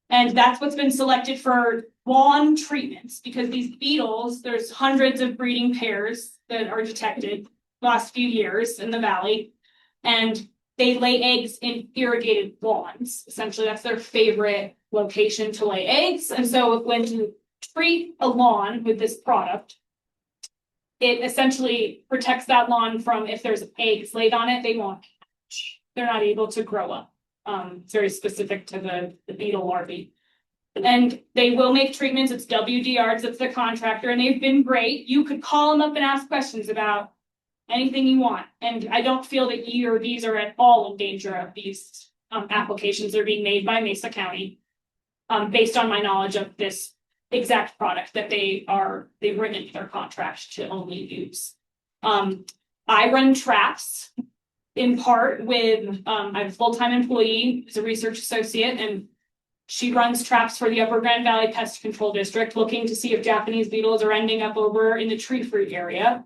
And that's what's been selected for lawn treatments, because these beetles, there's hundreds of breeding pairs that are detected last few years in the valley, and they lay eggs in irrigated lawns. Essentially, that's their favorite location to lay eggs. And so when you treat a lawn with this product, it essentially protects that lawn from, if there's eggs laid on it, they won't hatch. They're not able to grow up. It's very specific to the beetle larvae. And they will make treatments. It's WDRs, it's the contractor, and they've been great. You could call them up and ask questions about anything you want. And I don't feel that you or these are at all in danger of these applications that are being made by Mesa County, based on my knowledge of this exact product that they've written into their contract to only use. I run traps in part with, I have a full-time employee who's a research associate, and she runs traps for the Upper Grand Valley Pest Control District, looking to see if Japanese beetles are ending up over in the tree fruit area.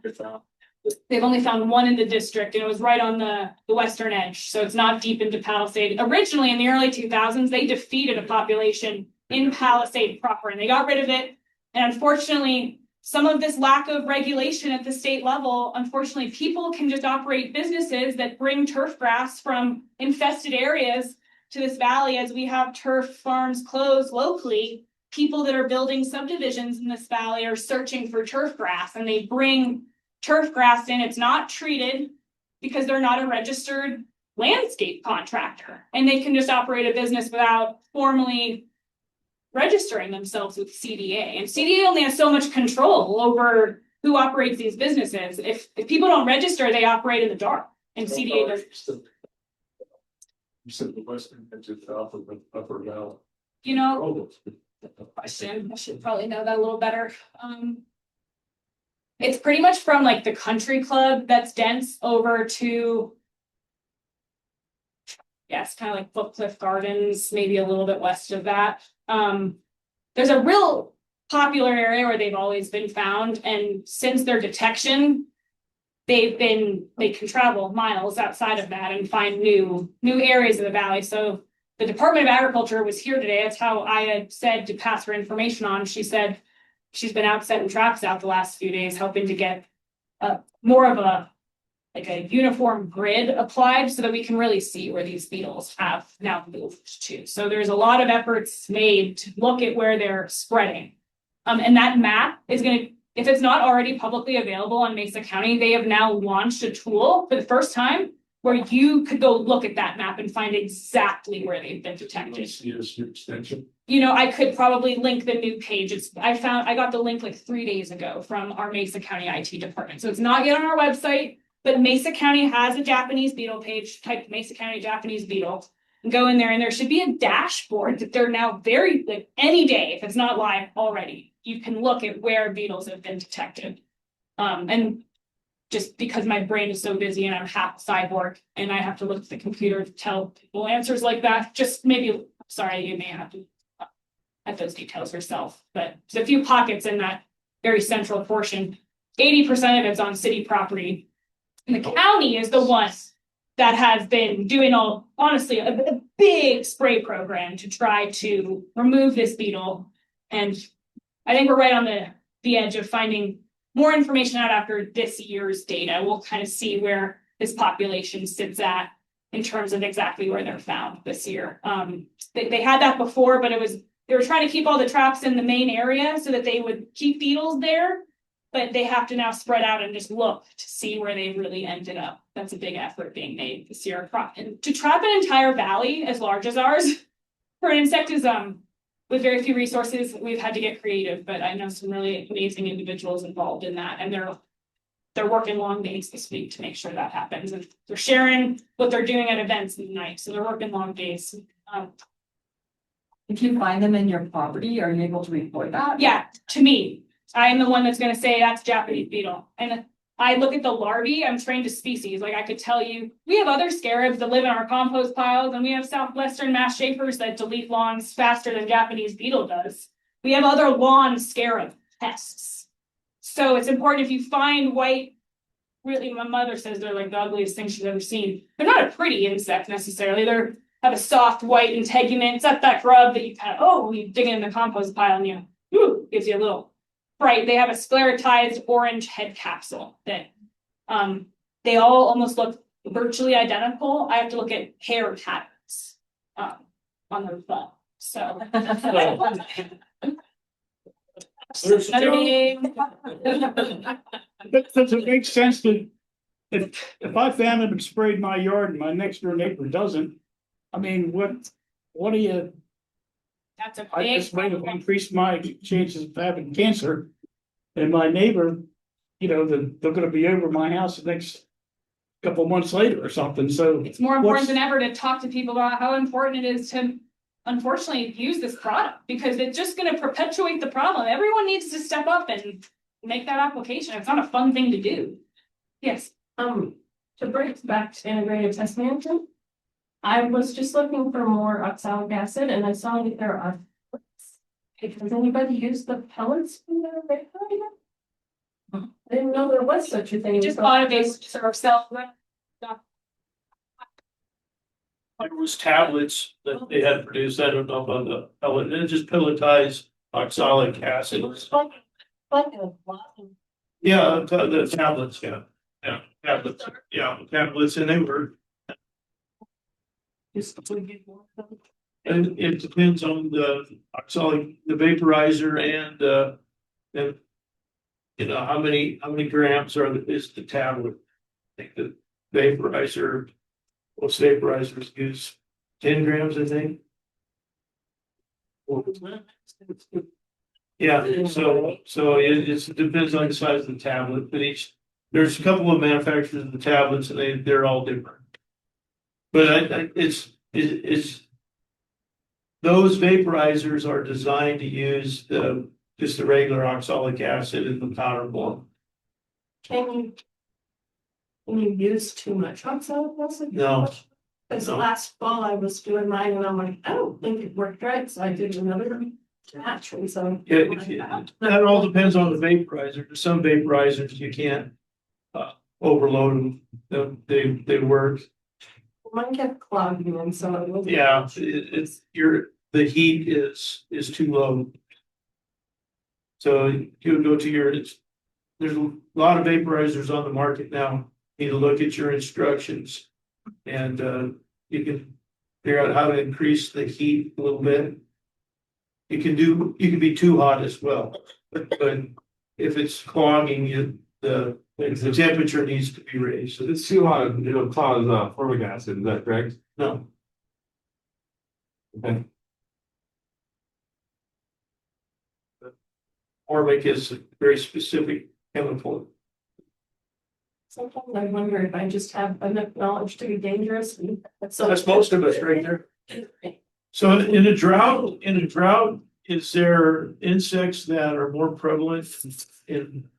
They've only found one in the district, and it was right on the western edge, so it's not deep into Palisade. Originally, in the early 2000s, they defeated a population in Palisade proper, and they got rid of it. And unfortunately, some of this lack of regulation at the state level, unfortunately, people can just operate businesses that bring turf grass from infested areas to this valley. As we have turf farms closed locally, people that are building subdivisions in this valley are searching for turf grass, and they bring turf grass in. It's not treated because they're not a registered landscape contractor, and they can just operate a business without formally registering themselves with CDA. And CDA only has so much control over who operates these businesses. If people don't register, they operate in the dark, and CDA doesn't. You said the western edge of the upper valley. You know, Oh, question, I should probably know that a little better. It's pretty much from like the country club that's dense over to. Yeah, it's kind of like Footcliff Gardens, maybe a little bit west of that. There's a real popular area where they've always been found, and since their detection, they can travel miles outside of that and find new areas of the valley. So the Department of Agriculture was here today. That's how I had said to pass her information on. She said she's been out setting traps out the last few days, helping to get more of a uniform grid applied so that we can really see where these beetles have now moved to. So there's a lot of efforts made to look at where they're spreading. And that map is going to, if it's not already publicly available on Mesa County, they have now launched a tool for the first time where you could go look at that map and find exactly where they've been detected. extension. You know, I could probably link the new page. I got the link like 3 days ago from our Mesa County IT department. So it's not yet on our website, but Mesa County has a Japanese beetle page. Type Mesa County Japanese beetle and go in there, and there should be a dashboard that they're now any day, if it's not live already, you can look at where beetles have been detected. And just because my brain is so busy and I'm half cyborg and I have to look at the computer to tell people answers like that, just maybe, sorry, you may have to at those details yourself, but there's a few pockets in that very central portion. 80% of it's on city property. And the county is the one that has been doing honestly, a big spray program to try to remove this beetle. And I think we're right on the edge of finding more information out after this year's data. We'll kind of see where this population sits at in terms of exactly where they're found this year. They had that before, but they were trying to keep all the traps in the main area so that they would keep beetles there, but they have to now spread out and just look to see where they really ended up. That's a big effort being made this year. And to trap an entire valley as large as ours for an insect is with very few resources, we've had to get creative, but I know some really amazing individuals involved in that, and they're working long days this week to make sure that happens. And they're sharing what they're doing at events at night, so they're working long days. If you find them in your property, are you able to report that? Yeah, to me, I am the one that's going to say that's Japanese beetle. And I look at the larvae, I'm trained to species. Like I could tell you, we have other scarabs that live in our compost piles, and we have southwestern mass shapers that delete lawns faster than Japanese beetle does. We have other lawn scarab pests. So it's important if you find white, really, my mother says they're like the ugliest thing she's ever seen. They're not a pretty insect necessarily. They have a soft white integument. It's not that grub that you kind of, you dig it in the compost pile and gives you a little fright. They have a sclerotized orange head capsule that they all almost look virtually identical. I have to look at hair patterns on their butt. So another name. Does it make sense that if I found it and sprayed my yard and my next door neighbor doesn't, I mean, what do you? That's a I big just might have problem. increased my chances of having cancer. And my neighbor, they're gonna be over my house the next couple of months later or something, so. It's more important than ever to talk to people about how important it is to unfortunately use this product, because it's just going to perpetuate the problem. Everyone needs to step up and make that application. It's not a fun thing to do. Yes. To bring it back to integrated pest management, I was just looking for more oxalic acid and I saw that there are. Does anybody use the pellets from the refrigerator? I didn't know there was such a thing. Just automates ourselves. There was tablets that they had produced, I don't know about the pellet, and it just pelletized oxalic acid. Yeah, the tablets, tablets, and they were. And it depends on the oxalic, the vaporizer and how many grams is the tablet. I think the vaporizer, most vaporizers use 10 grams, I think. Yeah, so it depends on the size of the tablet, but there's a couple of manufacturers of the tablets and they're all different. But it's is those vaporizers are designed to use just the regular oxalic acid in the powder form. Can you use too much oxalic acid? No. Because No. last fall I was doing mine and I'm like, I don't think it worked right, so I did another batch, and so. Yeah, that all depends on the vaporizer. There's some vaporizers you can't overload them. They work. Mine kept clogging and so it was. Yeah, the heat is too low. So you would go to there's a lot of vaporizers on the market now. You need to look at your instructions. And you can figure out how to increase the heat a little bit. You can be too hot as well, but if it's clogging, the temperature needs to be raised. So it's too hot, it'll cause formic acid, is that correct? No, Okay. formic is a very specific chemical. Sometimes I wonder if I just have enough knowledge to be dangerous. So that's most of us right there. So in a drought, is there insects that are more prevalent in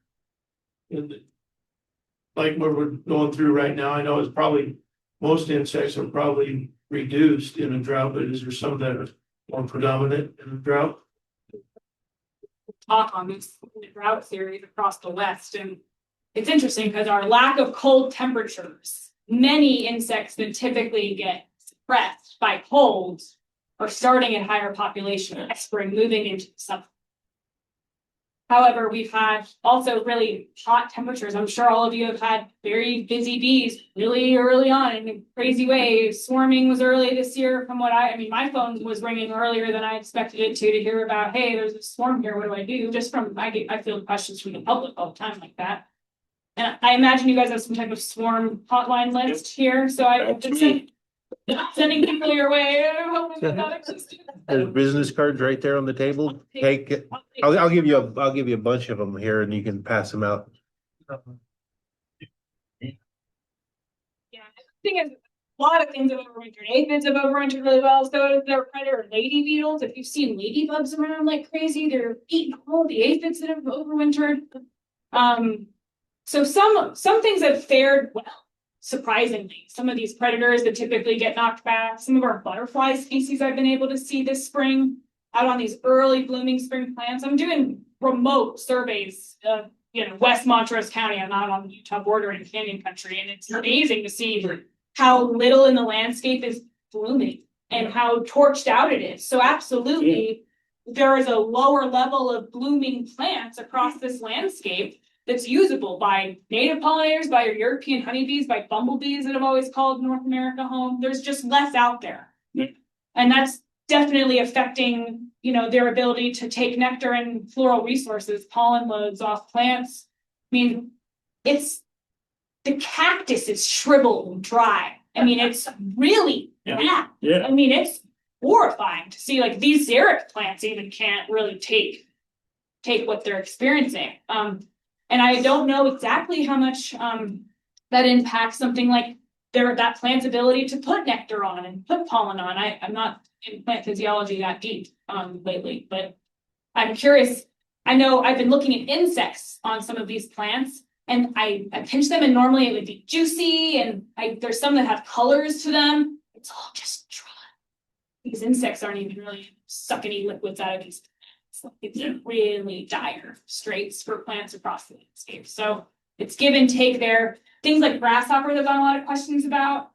like what we're going through right now? I know it's probably, most insects are probably reduced in a drought, but is there some that are more predominant in a drought? Talk on this drought series across the West, and it's interesting because our lack of cold temperatures, many insects that typically get suppressed by cold are starting at higher population in spring, moving into the summer. However, we've had also really hot temperatures. I'm sure all of you have had very busy bees really early on in a crazy way. Swarming was early this year from what I mean, my phone was ringing earlier than I expected it to hear about, hey, there's a swarm here, what do I do? Just from, I feel questions from the public all the time like that. And I imagine you guys have some type of swarm hotline list here, so I've been sending people your way. Hoping that exists. There's business cards right there on the table. Take it. I'll give you a bunch of them here and you can pass them out. Yeah, the thing is, a lot of things have overwintered. Aphids have overwintered really well. So there are predator lady beetles. If you've seen ladybugs around like crazy, they're eating all the aphids that have overwintered. So some things have fared well, surprisingly. Some of these predators that typically get knocked back, some of our butterfly species I've been able to see this spring out on these early blooming spring plants. I'm doing remote surveys of, West Montrose County. I'm not on the Utah border in Canyon Country, and it's amazing to see how little in the landscape is blooming and how torched out it is. So absolutely, there is a lower level of blooming plants across this landscape that's usable by native pollinators, by your European honeybees, by bumblebees that have always called North America home. There's just less out there. And that's definitely affecting, their ability to take nectar and floral resources, pollen loads off plants. I mean, the cactus is shriveled and dry. I mean, it's really bad. Yeah. I mean, it's horrifying to see like these xeric plants even can't really take what they're experiencing. And I don't know exactly how much that impacts something like that plant's ability to put nectar on and put pollen on. I'm not in plant physiology that deep lately, but I'm curious. I know I've been looking at insects on some of these plants, and I pinch them, and normally it would be juicy, and there's some that have colors to them. It's all just dry. These insects aren't even really sucking any liquids out of these. It's really dire straits for plants across the landscape. So it's give and take there. Things like grasshoppers I've gotten a lot of questions about.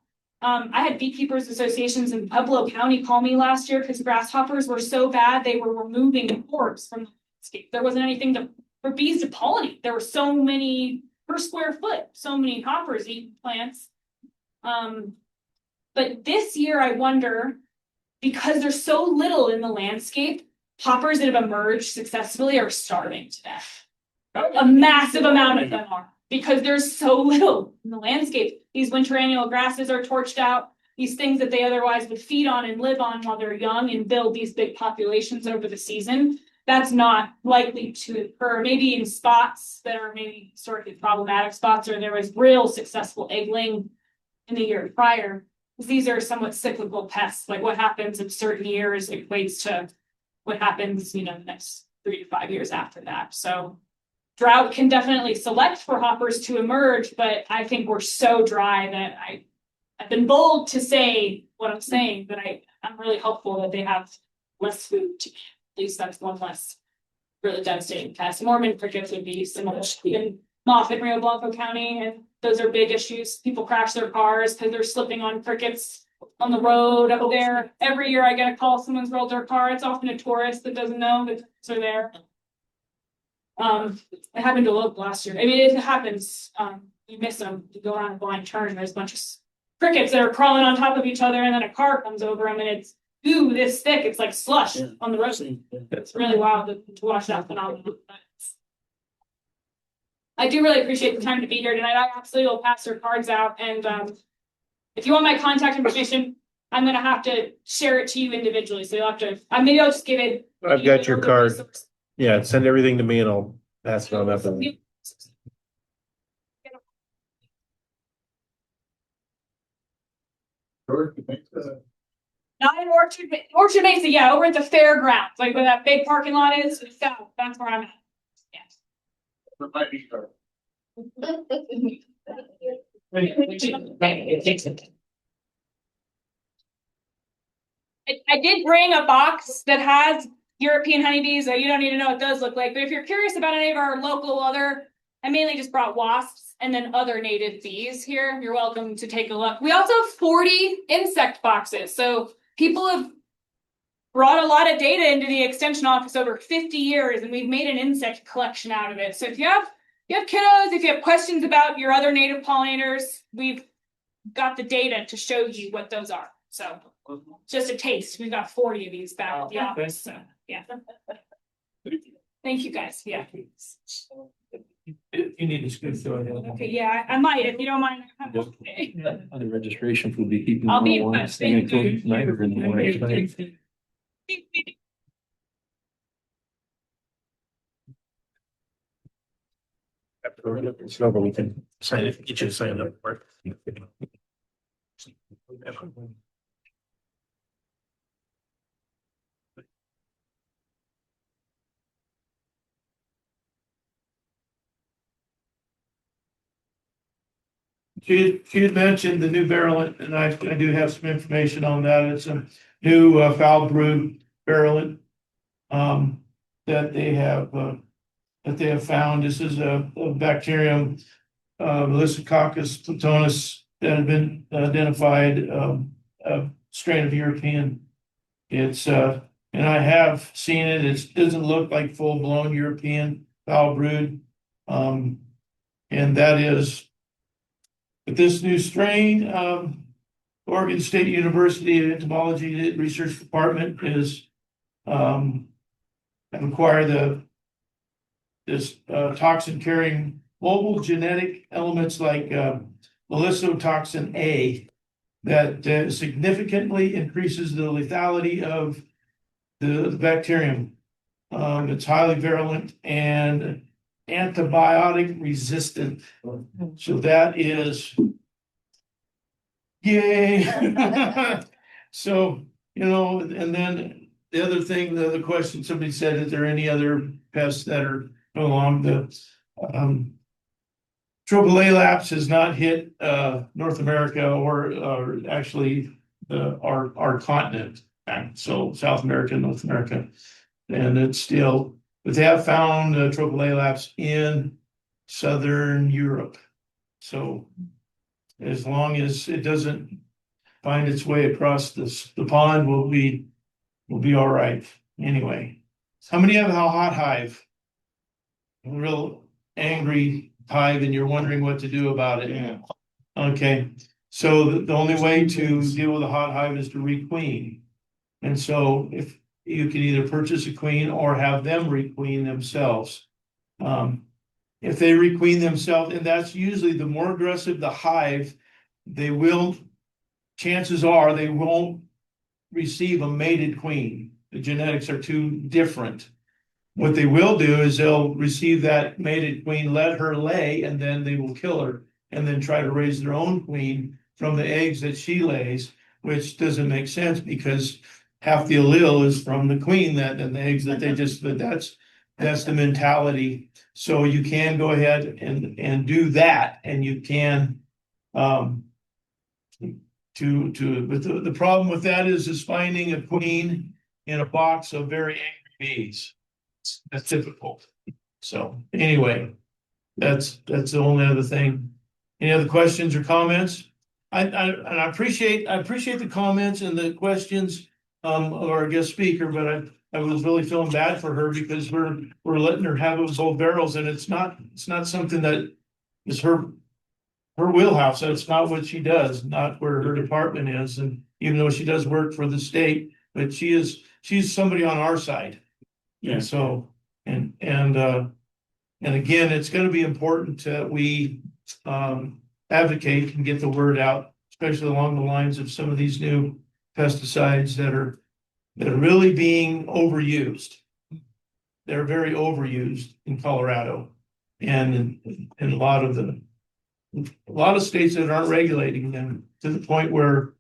I had beekeepers associations in Pueblo County call me last year because grasshoppers were so bad they were removing forbs from the landscape. There wasn't anything for bees to pollinate. There were so many per square foot, so many hoppers eating plants. But this year I wonder, because there's so little in the landscape, hoppers that have emerged successfully are starving to death. A massive amount of them are, because there's so little in the landscape. These winter annual grasses are torched out. These things that they otherwise would feed on and live on while they're young and build these big populations over the season. That's not likely to occur. Maybe in spots that are maybe historically problematic spots, or there was real successful egg laying in the year prior. these are somewhat cyclical pests, like what happens in certain years equates to what happens, you know, the next 3 to 5 years after that. So drought can definitely select for hoppers to emerge, but I think we're so dry that I've been bold to say what I'm saying, but I'm really hopeful that they have less food to, at least that's one less really devastating pest. Mormon crickets would be similar in Moffett, Rio Blanco County, and those are big issues. People crash their cars because they're slipping on crickets on the road up there. Every year I get a call, someone's rolled their car. It's often a tourist that doesn't know that crickets are there. It happened to Lope last year. I mean, it happens. You miss them. You go around a blind turn, and there's a bunch of crickets that are crawling on top of each other, and then a car comes over them, and it's this thick. It's like slush on the road. It's really wild to watch that phenomenon. I do really appreciate the time to be here tonight. I absolutely will pass your cards out, and if you want my contact information, I'm going to have to share it to you individually. So you'll have to. Maybe I'll just give it. I've got your card. Yeah, send everything to me and I'll pass it on up. Not in Orchard Mesa, yeah, over at the fairgrounds, like where that big parking lot is. So that's where I'm at. Yes. I did bring a box that has European honeybees, so you don't need to know what those look like. But if you're curious about any of our local I mainly just brought wasps and then other native bees here. You're welcome to take a look. We also have 40 insect boxes. So people have brought a lot of data into the extension office over 50 years, and we've made an insect collection out of it. So if you have kiddos, if you have questions about your other native pollinators, we've got the data to show you what those are. So just a taste. We've got 40 of these back at the office. So yeah. Thank you guys. Yeah. You need to scoot through it. Okay, yeah, I might if you don't mind. On the registration for beekeeping. I'll be in touch. Thank you. Night or in the morning tonight. It's over, we can sign it, get you to sign up for it. She had mentioned the new virulent, and I do have some information on that. It's a new foul brood virulent that they have found. This is a bacterium, Melissococcus plutonus, that had been identified, a strain of European. It's and I have seen it. It doesn't look like full blown European foul brood, and that is. But this new strain, Oregon State University Entomology Research Department is acquired this toxin carrying mobile genetic elements like melissotoxin A that significantly increases the lethality of the bacterium. It's highly virulent and antibiotic resistant. So that is yay. So, and then the other thing, the question somebody said, is there any other pests that are along the Trobolalaps has not hit North America or actually our continent, so South America, North America, and it's still. But they have found Trobolalaps in Southern Europe. So as long as it doesn't find its way across the pond, we'll be all right. Anyway, how many have a hot hive? A real angry hive, and you're wondering what to do about it. Yeah. Okay. So the only way to deal with a hot hive is to requeen. And so if you can either purchase a queen or have them requeen themselves. If they requeen themselves, and that's usually the more aggressive the hive, chances are they won't receive a mated queen. The genetics are too different. What they will do is they'll receive that mated queen, let her lay, and then they will kill her and then try to raise their own queen from the eggs that she lays, which doesn't make sense because half the allele is from the queen that, and the eggs that they just, but that's the mentality. So you can go ahead and do that, and you can, but the problem with that is finding a queen in a box of very angry bees. That's difficult. So anyway, that's the only other thing. Any other questions or comments? I appreciate the comments and the questions of our guest speaker, but I was really feeling bad for her because we're letting her have those old barrels, and it's not something that is her wheelhouse. That's not what she does, not where her department is. And even though she does work for the state, but she's somebody on our side. Yeah. And so, and again, it's gonna be important that we advocate and get the word out, especially along the lines of some of these new pesticides that are really being overused. They're very overused in Colorado and in a lot of states that aren't regulating them, to the point where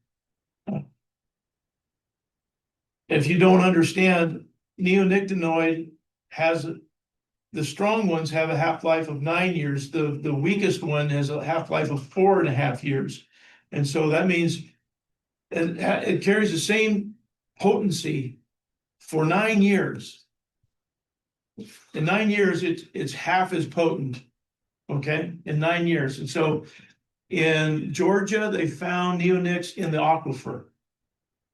if you don't understand, neonicotinoid has, the strong ones have a half-life of 9 years. The weakest one has a half-life of 4.5 years. And so that means it carries the same potency for 9 years. In 9 years, it's half as potent. Okay, in 9 years. And so in Georgia, they found neonics in the aquifer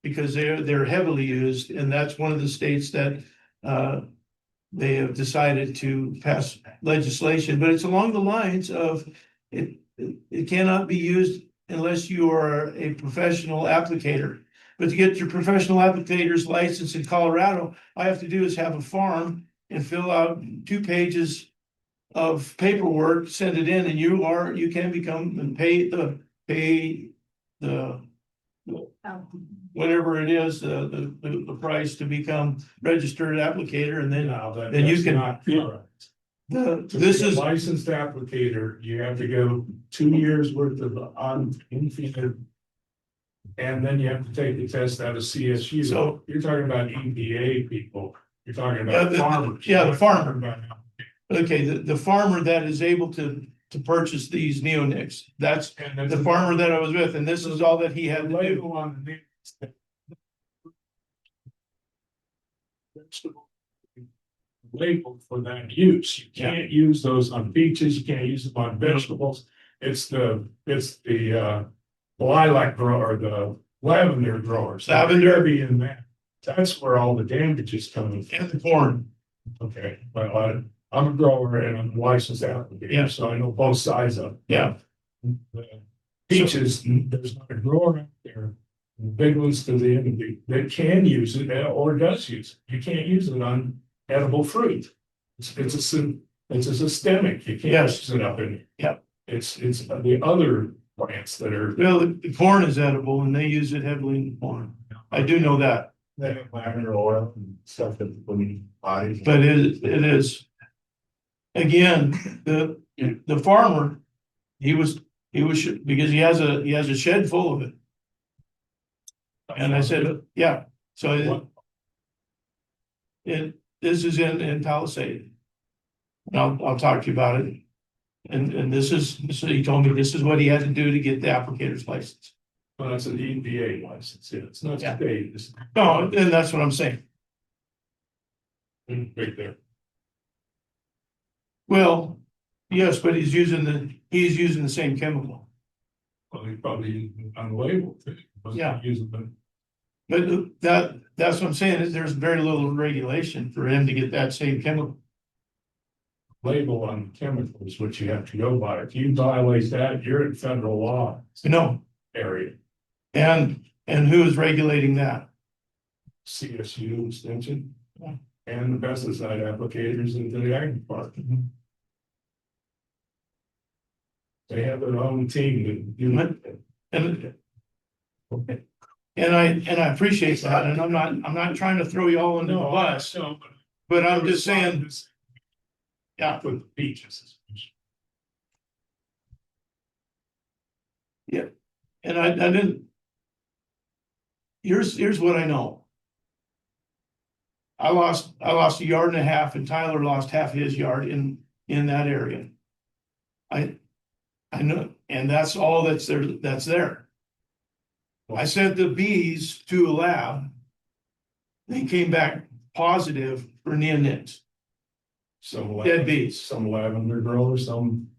because they're heavily used, and that's one of the states that they have decided to pass legislation. But it's along the lines of it cannot be used unless you are a professional applicator. But to get your professional applicator's license in Colorado, all I have to do is have a form and fill out 2 pages of paperwork, send it in, and you can become and pay the whatever it is, the price to become registered applicator, and then you can. This is licensed applicator, you have to go 2 years worth of unfeatured. And then you have to take the test out of CSU. So you're talking about EPA people, you're talking about farmers. Yeah, the farmer. Okay, the farmer that is able to purchase these neonics, that's the farmer that I was with, and this is all that he had to do. Label on the vegetable label for that use. You can't use those on peaches, you can't use them on vegetables. It's the lilac grower, the lavender growers. Lavender. Be in that. That's where all the damage is coming from. And the corn. Okay, well, I'm a grower and I'm a licensed applicator, so I know both sides of it. Yeah. The peaches, there's not a grower out there. The big ones to the end of that can use it or does use it. You can't use it on edible fruit. It's a systemic. You can't use it up in it. Yeah. It's the other plants that are. Well, the corn is edible and they use it heavily in the corn. I do know that. They have lavender oil and stuff that we bodies. But it is. Again, the farmer, he was because he has a shed full of it. And I said, yeah, so this is in Palisade. And I'll talk to you about it. And this is, he told me this is what he had to do to get the applicator's license. Well, that's an EPA license, yeah, it's not Yeah. state, it's No, and that's what I'm saying. right there. Well, yes, but he's using the same chemical. Well, he probably unlabeled it. Yeah. Using them. But that's what I'm saying, is there's very little regulation for him to get that same chemical. Label on chemicals, which you have to go by. If you violate that, you're in federal law No, area. and who is regulating that? CSU extension and the pesticide applicators into the ag department. They have their own team that do it. And I appreciate that, and I'm not trying to throw you all under the bus, but I'm just saying, yeah. For the beaches. Yeah. And I didn't. Here's what I know. I lost a yard and a half and Tyler lost half his yard in that area. I know, and that's all that's there. I sent the bees to a lab. They came back positive for neonics. Some Dead bees. Some lavender grower, some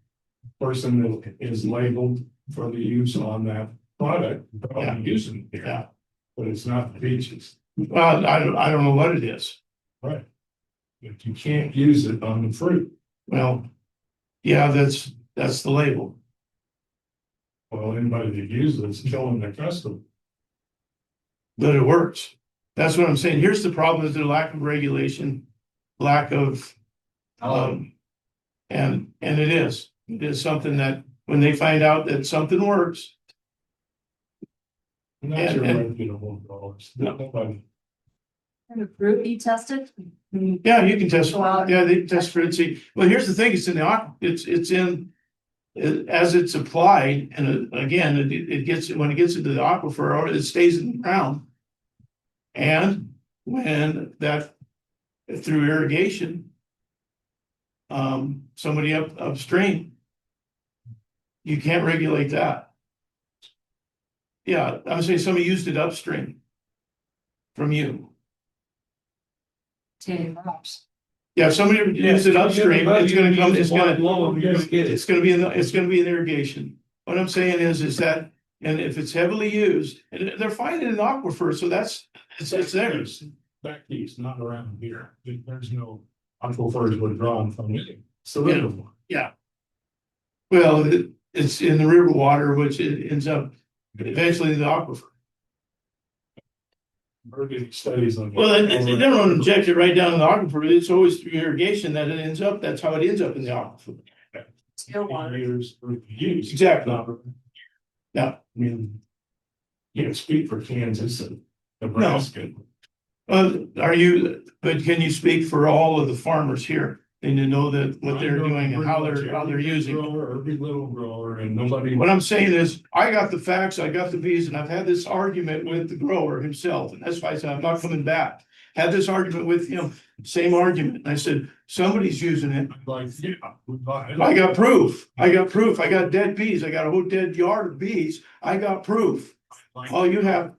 person that is labeled for the use on that product, probably using it here. Yeah. But it's not the beaches. Well, I don't know what it is. Right. But you can't use it on the fruit. Well, yeah, that's the label. Well, anybody that uses it's killing their customer. But it works. That's what I'm saying. Here's the problem: is the lack of regulation, lack of, and it is something that when they find out that something works. Not your And- reputable growers. No. Nobody. And the fruit be tested? Yeah, you can test. Go out. Yeah, they can test for it. See, well, here's the thing: it's in the it's in as it's applied, and again, it gets when it gets into the aquifer, or it stays in the ground. And when that through irrigation, somebody upstream, you can't regulate that. Yeah, I would say somebody used it upstream from you. Interrupts. Yeah, if somebody used it upstream, it's gonna come, it's gonna Get it. it's gonna be in irrigation. What I'm saying is that, and if it's heavily used, and they're finding an aquifer, so it's there. Back east, not around here. There's no aquifers withdrawn from it. So little. Yeah. Well, it's in the river water, which it ends up eventually in the aquifer. We're getting studies on. Well, they don't inject it right down in the aquifer. It's always through irrigation that it ends up. That's how it ends up in the aquifer. Still water. Years for use. Exactly. Yeah. I mean, can't speak for Kansas and Nebraska. But can you speak for all of the farmers here and to know that what they're doing and how they're using it? Every little grower and nobody. What I'm saying is, I got the facts, I got the bees, and I've had this argument with the grower himself, and that's why I said I'm not coming back. Had this argument with him, same argument, and I said, somebody's using it. Like, yeah. I got proof, I got dead bees, I got a whole dead yard of bees, I got proof. All you have,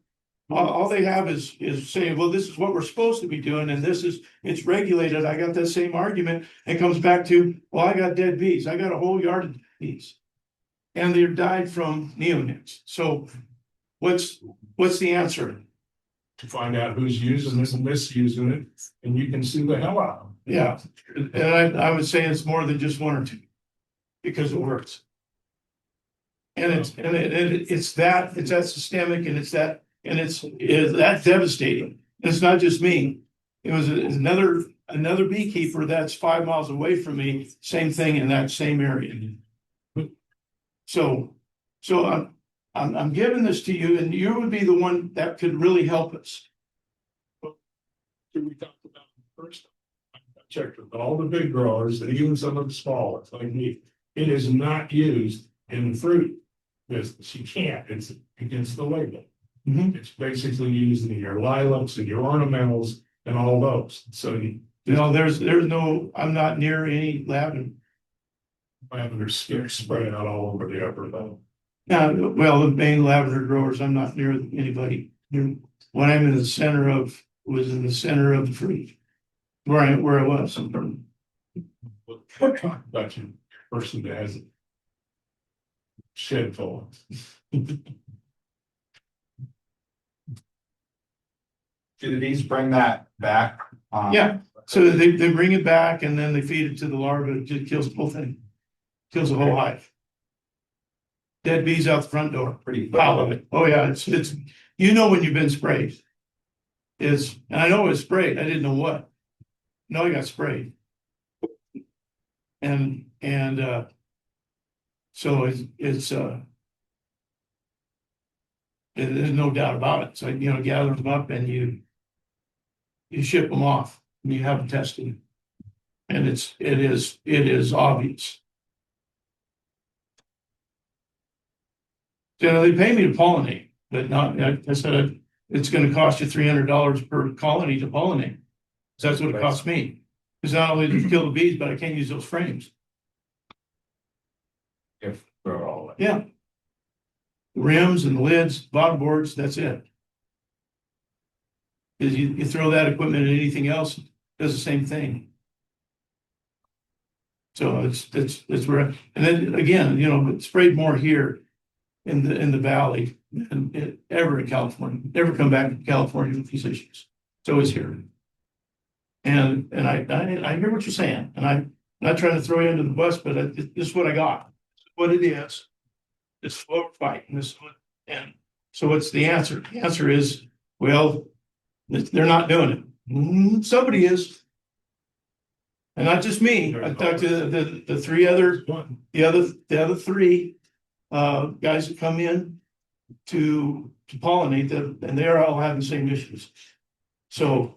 all they have is saying, well, this is what we're supposed to be doing, and it's regulated. I got that same argument. It comes back to, well, I got dead bees. I got a whole yard of bees. And they died from neonics. So what's the answer? To find out who's using this and misusing it, and you can sue the hell out of them. Yeah, and I would say it's more than just one or two. Because it works. And it's that systemic, and it's that devastating. It's not just me. It was another beekeeper that's 5 miles away from me, same thing in that same area. So I'm giving this to you, and you would be the one that could really help us. We talked about first. I checked with all the big growers, and even some of the smaller, like me. It is not used in the fruit business. You can't. It's against the label. Mhm. It's basically used in your lilacs and your ornamentals and all those. So There's no. I'm not near any lavender. lavender spread out all over the upper level. Well, the main lavender growers, I'm not near anybody. When I'm in the center of the fruit. Where I was. We're talking about you, person that has a shed full. Do the bees bring that back? Yeah, so they bring it back and then they feed it to the larva. It just kills the whole thing. Kills the whole hive. Dead bees out the front door. Pretty. Pile of it. Oh yeah, it's when you've been sprayed. And I know it was sprayed. I didn't know what. No, I got sprayed. And so there's no doubt about it. So gather them up and you ship them off and you have them tested. And it is obvious. So they pay me to pollinate, but not, I said, it's gonna cost you $300 per colony to pollinate. So that's what it costs me. Because not only to kill the bees, but I can't use those frames. If we're all. Yeah. The rims and the lids, bottom boards, that's it. Because you throw that equipment at anything else, it does the same thing. So it's where, and then again, it's sprayed more here in the valley than ever in California. Never come back to California with these issues. It's always here. And I hear what you're saying, and I'm not trying to throw you under the bus, but this is what I got. This is what it is. This is what we're fighting. This is what, and so what's the answer? The answer is, well, they're not doing it. Somebody is. And not just me. I talked to the three other, the other three guys that come in to pollinate them, and they're all having the same issues. So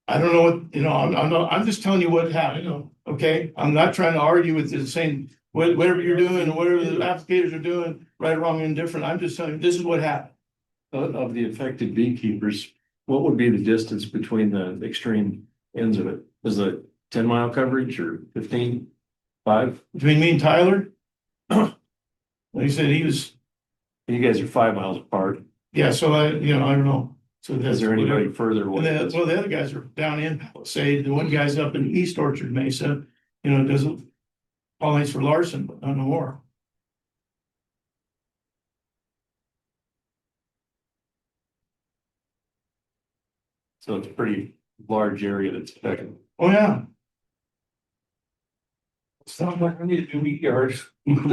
I don't know what, I'm just telling you what happened. Okay, I'm not trying to argue with the same, whatever you're doing and whatever the applicators are doing, right, wrong, and indifferent. I'm just telling you, this is what happened. Of the affected beekeepers, what would be the distance between the extreme ends of it? Is it 10-mile coverage or 15, 5? Between me and Tyler, like he said, he was. You guys are 5 miles apart. Yeah, so I don't know. So Is there anybody further And away? then, well, the other guys are down in Palisade. The one guy's up in East Orchard Mesa, does pollinates for Larson, but no more. So it's a pretty large area that's affected. Oh, yeah. Sounds like I need to do meat yards. And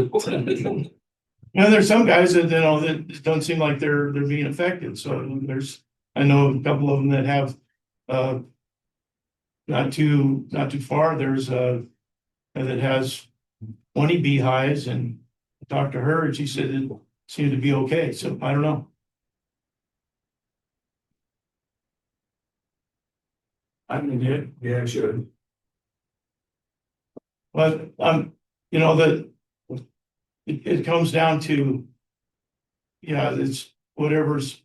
there's some guys that, that don't seem like they're being affected. So I know a couple of them that have, not too far. There's that has 20 beehives, and I talked to her and she said it seemed to be okay. So I don't know. I mean, yeah, it should. But that it comes down to, it's whatever's.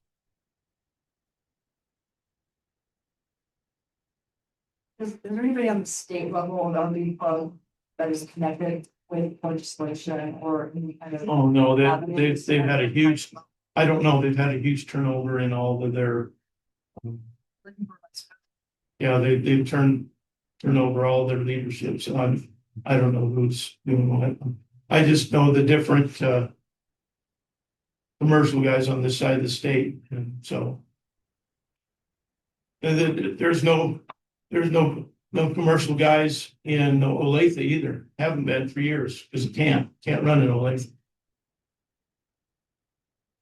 Is there anybody on the state level on the that is connected with legislation or any kind of? Oh, no, they've had a huge, I don't know, they've had a huge turnover in all of their. Yeah, they've turned over all their leadership, so I don't know who's doing what. I just know the different commercial guys on this side of the state, and so. And there's no commercial guys in Olathe either. Haven't been for years, because it can't run in Olathe.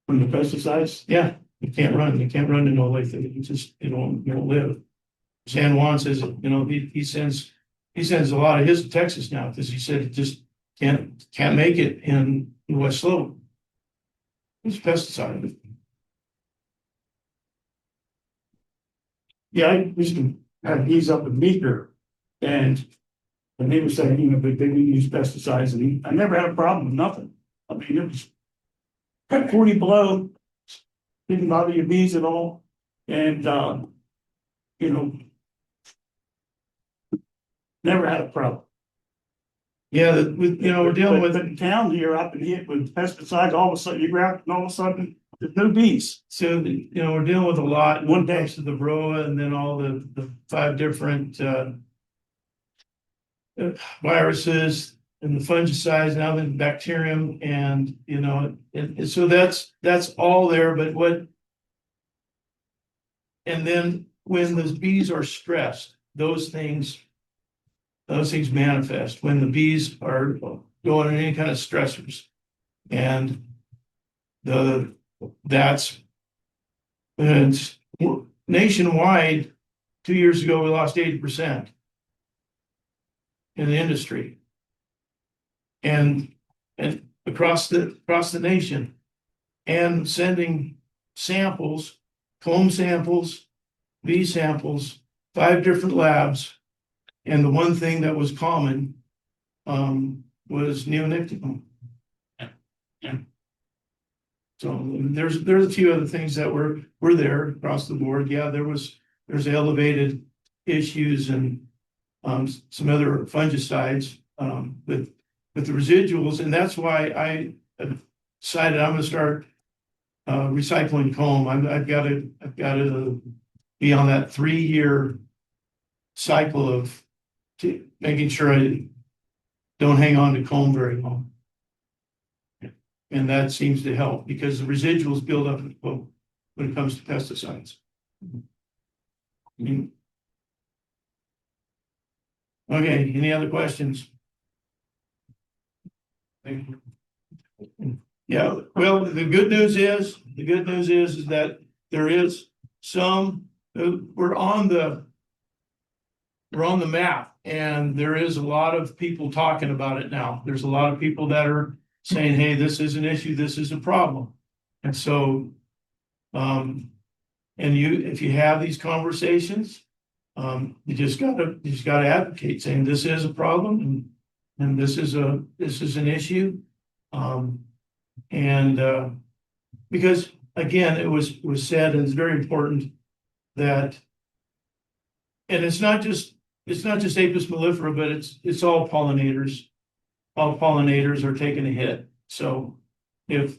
From the pesticides? Yeah, you can't run in Olathe. You don't live. San Juan says, he sends a lot of his to Texas now, because he said it just can't make it in West Slope. It's pesticide. Yeah, I used to have bees up in Meeker, and he was saying, they didn't use pesticides, and I never had a problem with nothing. I mean, it was kept 40 below, didn't bother your bees at all, and never had a problem. Yeah, we're dealing with in town here, up and hit with pesticides, all of a sudden you go out and all of a sudden there's no bees. So, we're dealing with a lot. One day. To the Varroa, and then all the 5 different viruses and the fungicides, now the bacterium, and and so that's all there. But and then when the bees are stressed, those things manifest when the bees are going in any kind of stressors, and it's nationwide. 2 years ago, we lost 80% in the industry, and across the nation, and sending samples, comb samples, bee samples, 5 different labs. And the one thing that was common was neonicotinoid. So there's a few other things that were there across the board. Yeah, there's elevated issues and some other fungicides with the residuals, and that's why I decided I'm gonna start recycling comb. I've got to be on that 3-year cycle of making sure I don't hang on to comb very long. And that seems to help because the residuals build up when it comes to pesticides. Okay, any other questions? Yeah, well, the good news is that there is some, we're on the map, and there is a lot of people talking about it now. There's a lot of people that are saying, hey, this is an issue, this is a problem. And so, and if you have these conversations, you just gotta advocate saying this is a problem and this is an issue. Because again, it was said, and it's very important that, and it's not just Apis mellifera, but it's all pollinators. All pollinators are taking a hit. So if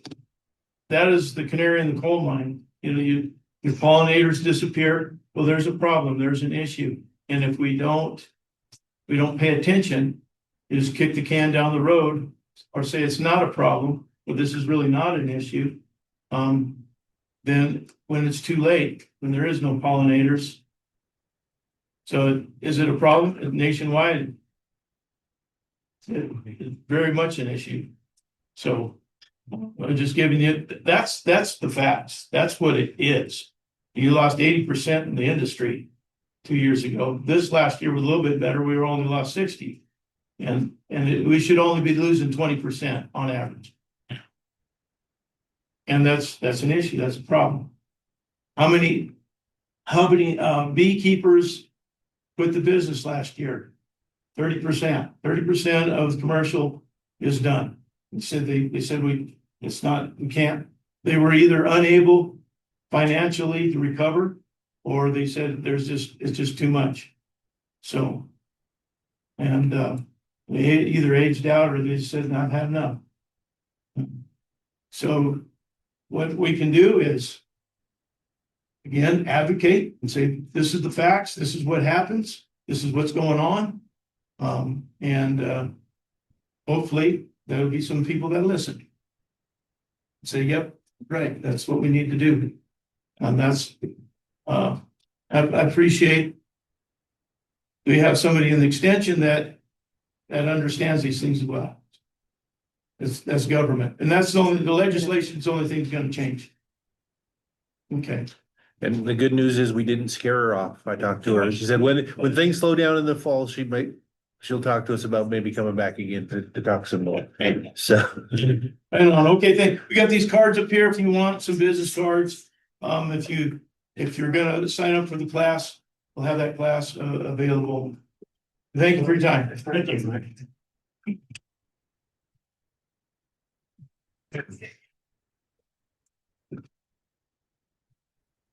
that is the canary in the coal mine, your pollinators disappear, well, there's a problem, there's an issue. And if we don't pay attention, you just kick the can down the road or say it's not a problem, but this is really not an issue. Then when it's too late, when there is no pollinators. So is it a problem nationwide? It's very much an issue. So I'm just giving you, that's the facts. That's what it is. You lost 80% in the industry 2 years ago. This last year was a little bit better. We only lost 60. And we should only be losing 20% on average. And that's an issue. That's a problem. How many beekeepers quit the business last year? 30%. 30% of commercial is done. They said we can't. They were either unable financially to recover, or they said it's just too much. So, and they either aged out or they said I've had enough. So what we can do is, again, advocate and say, this is the facts, this is what happens, this is what's going on. Hopefully there'll be some people that listen. Say, yep, right, that's what we need to do. And that's, I appreciate we have somebody in the extension that understands these things well. That's government. And that's the legislation is the only thing that's gonna change. Okay. And the good news is we didn't scare her off. I talked to her. She said when things slow down in the fall, she'll talk to us about maybe coming back again to talk some more. So. Hang on. Okay, we got these cards up here if you want some business cards. If you're gonna sign up for the class, we'll have that class available. Thank you for your time. Thank you.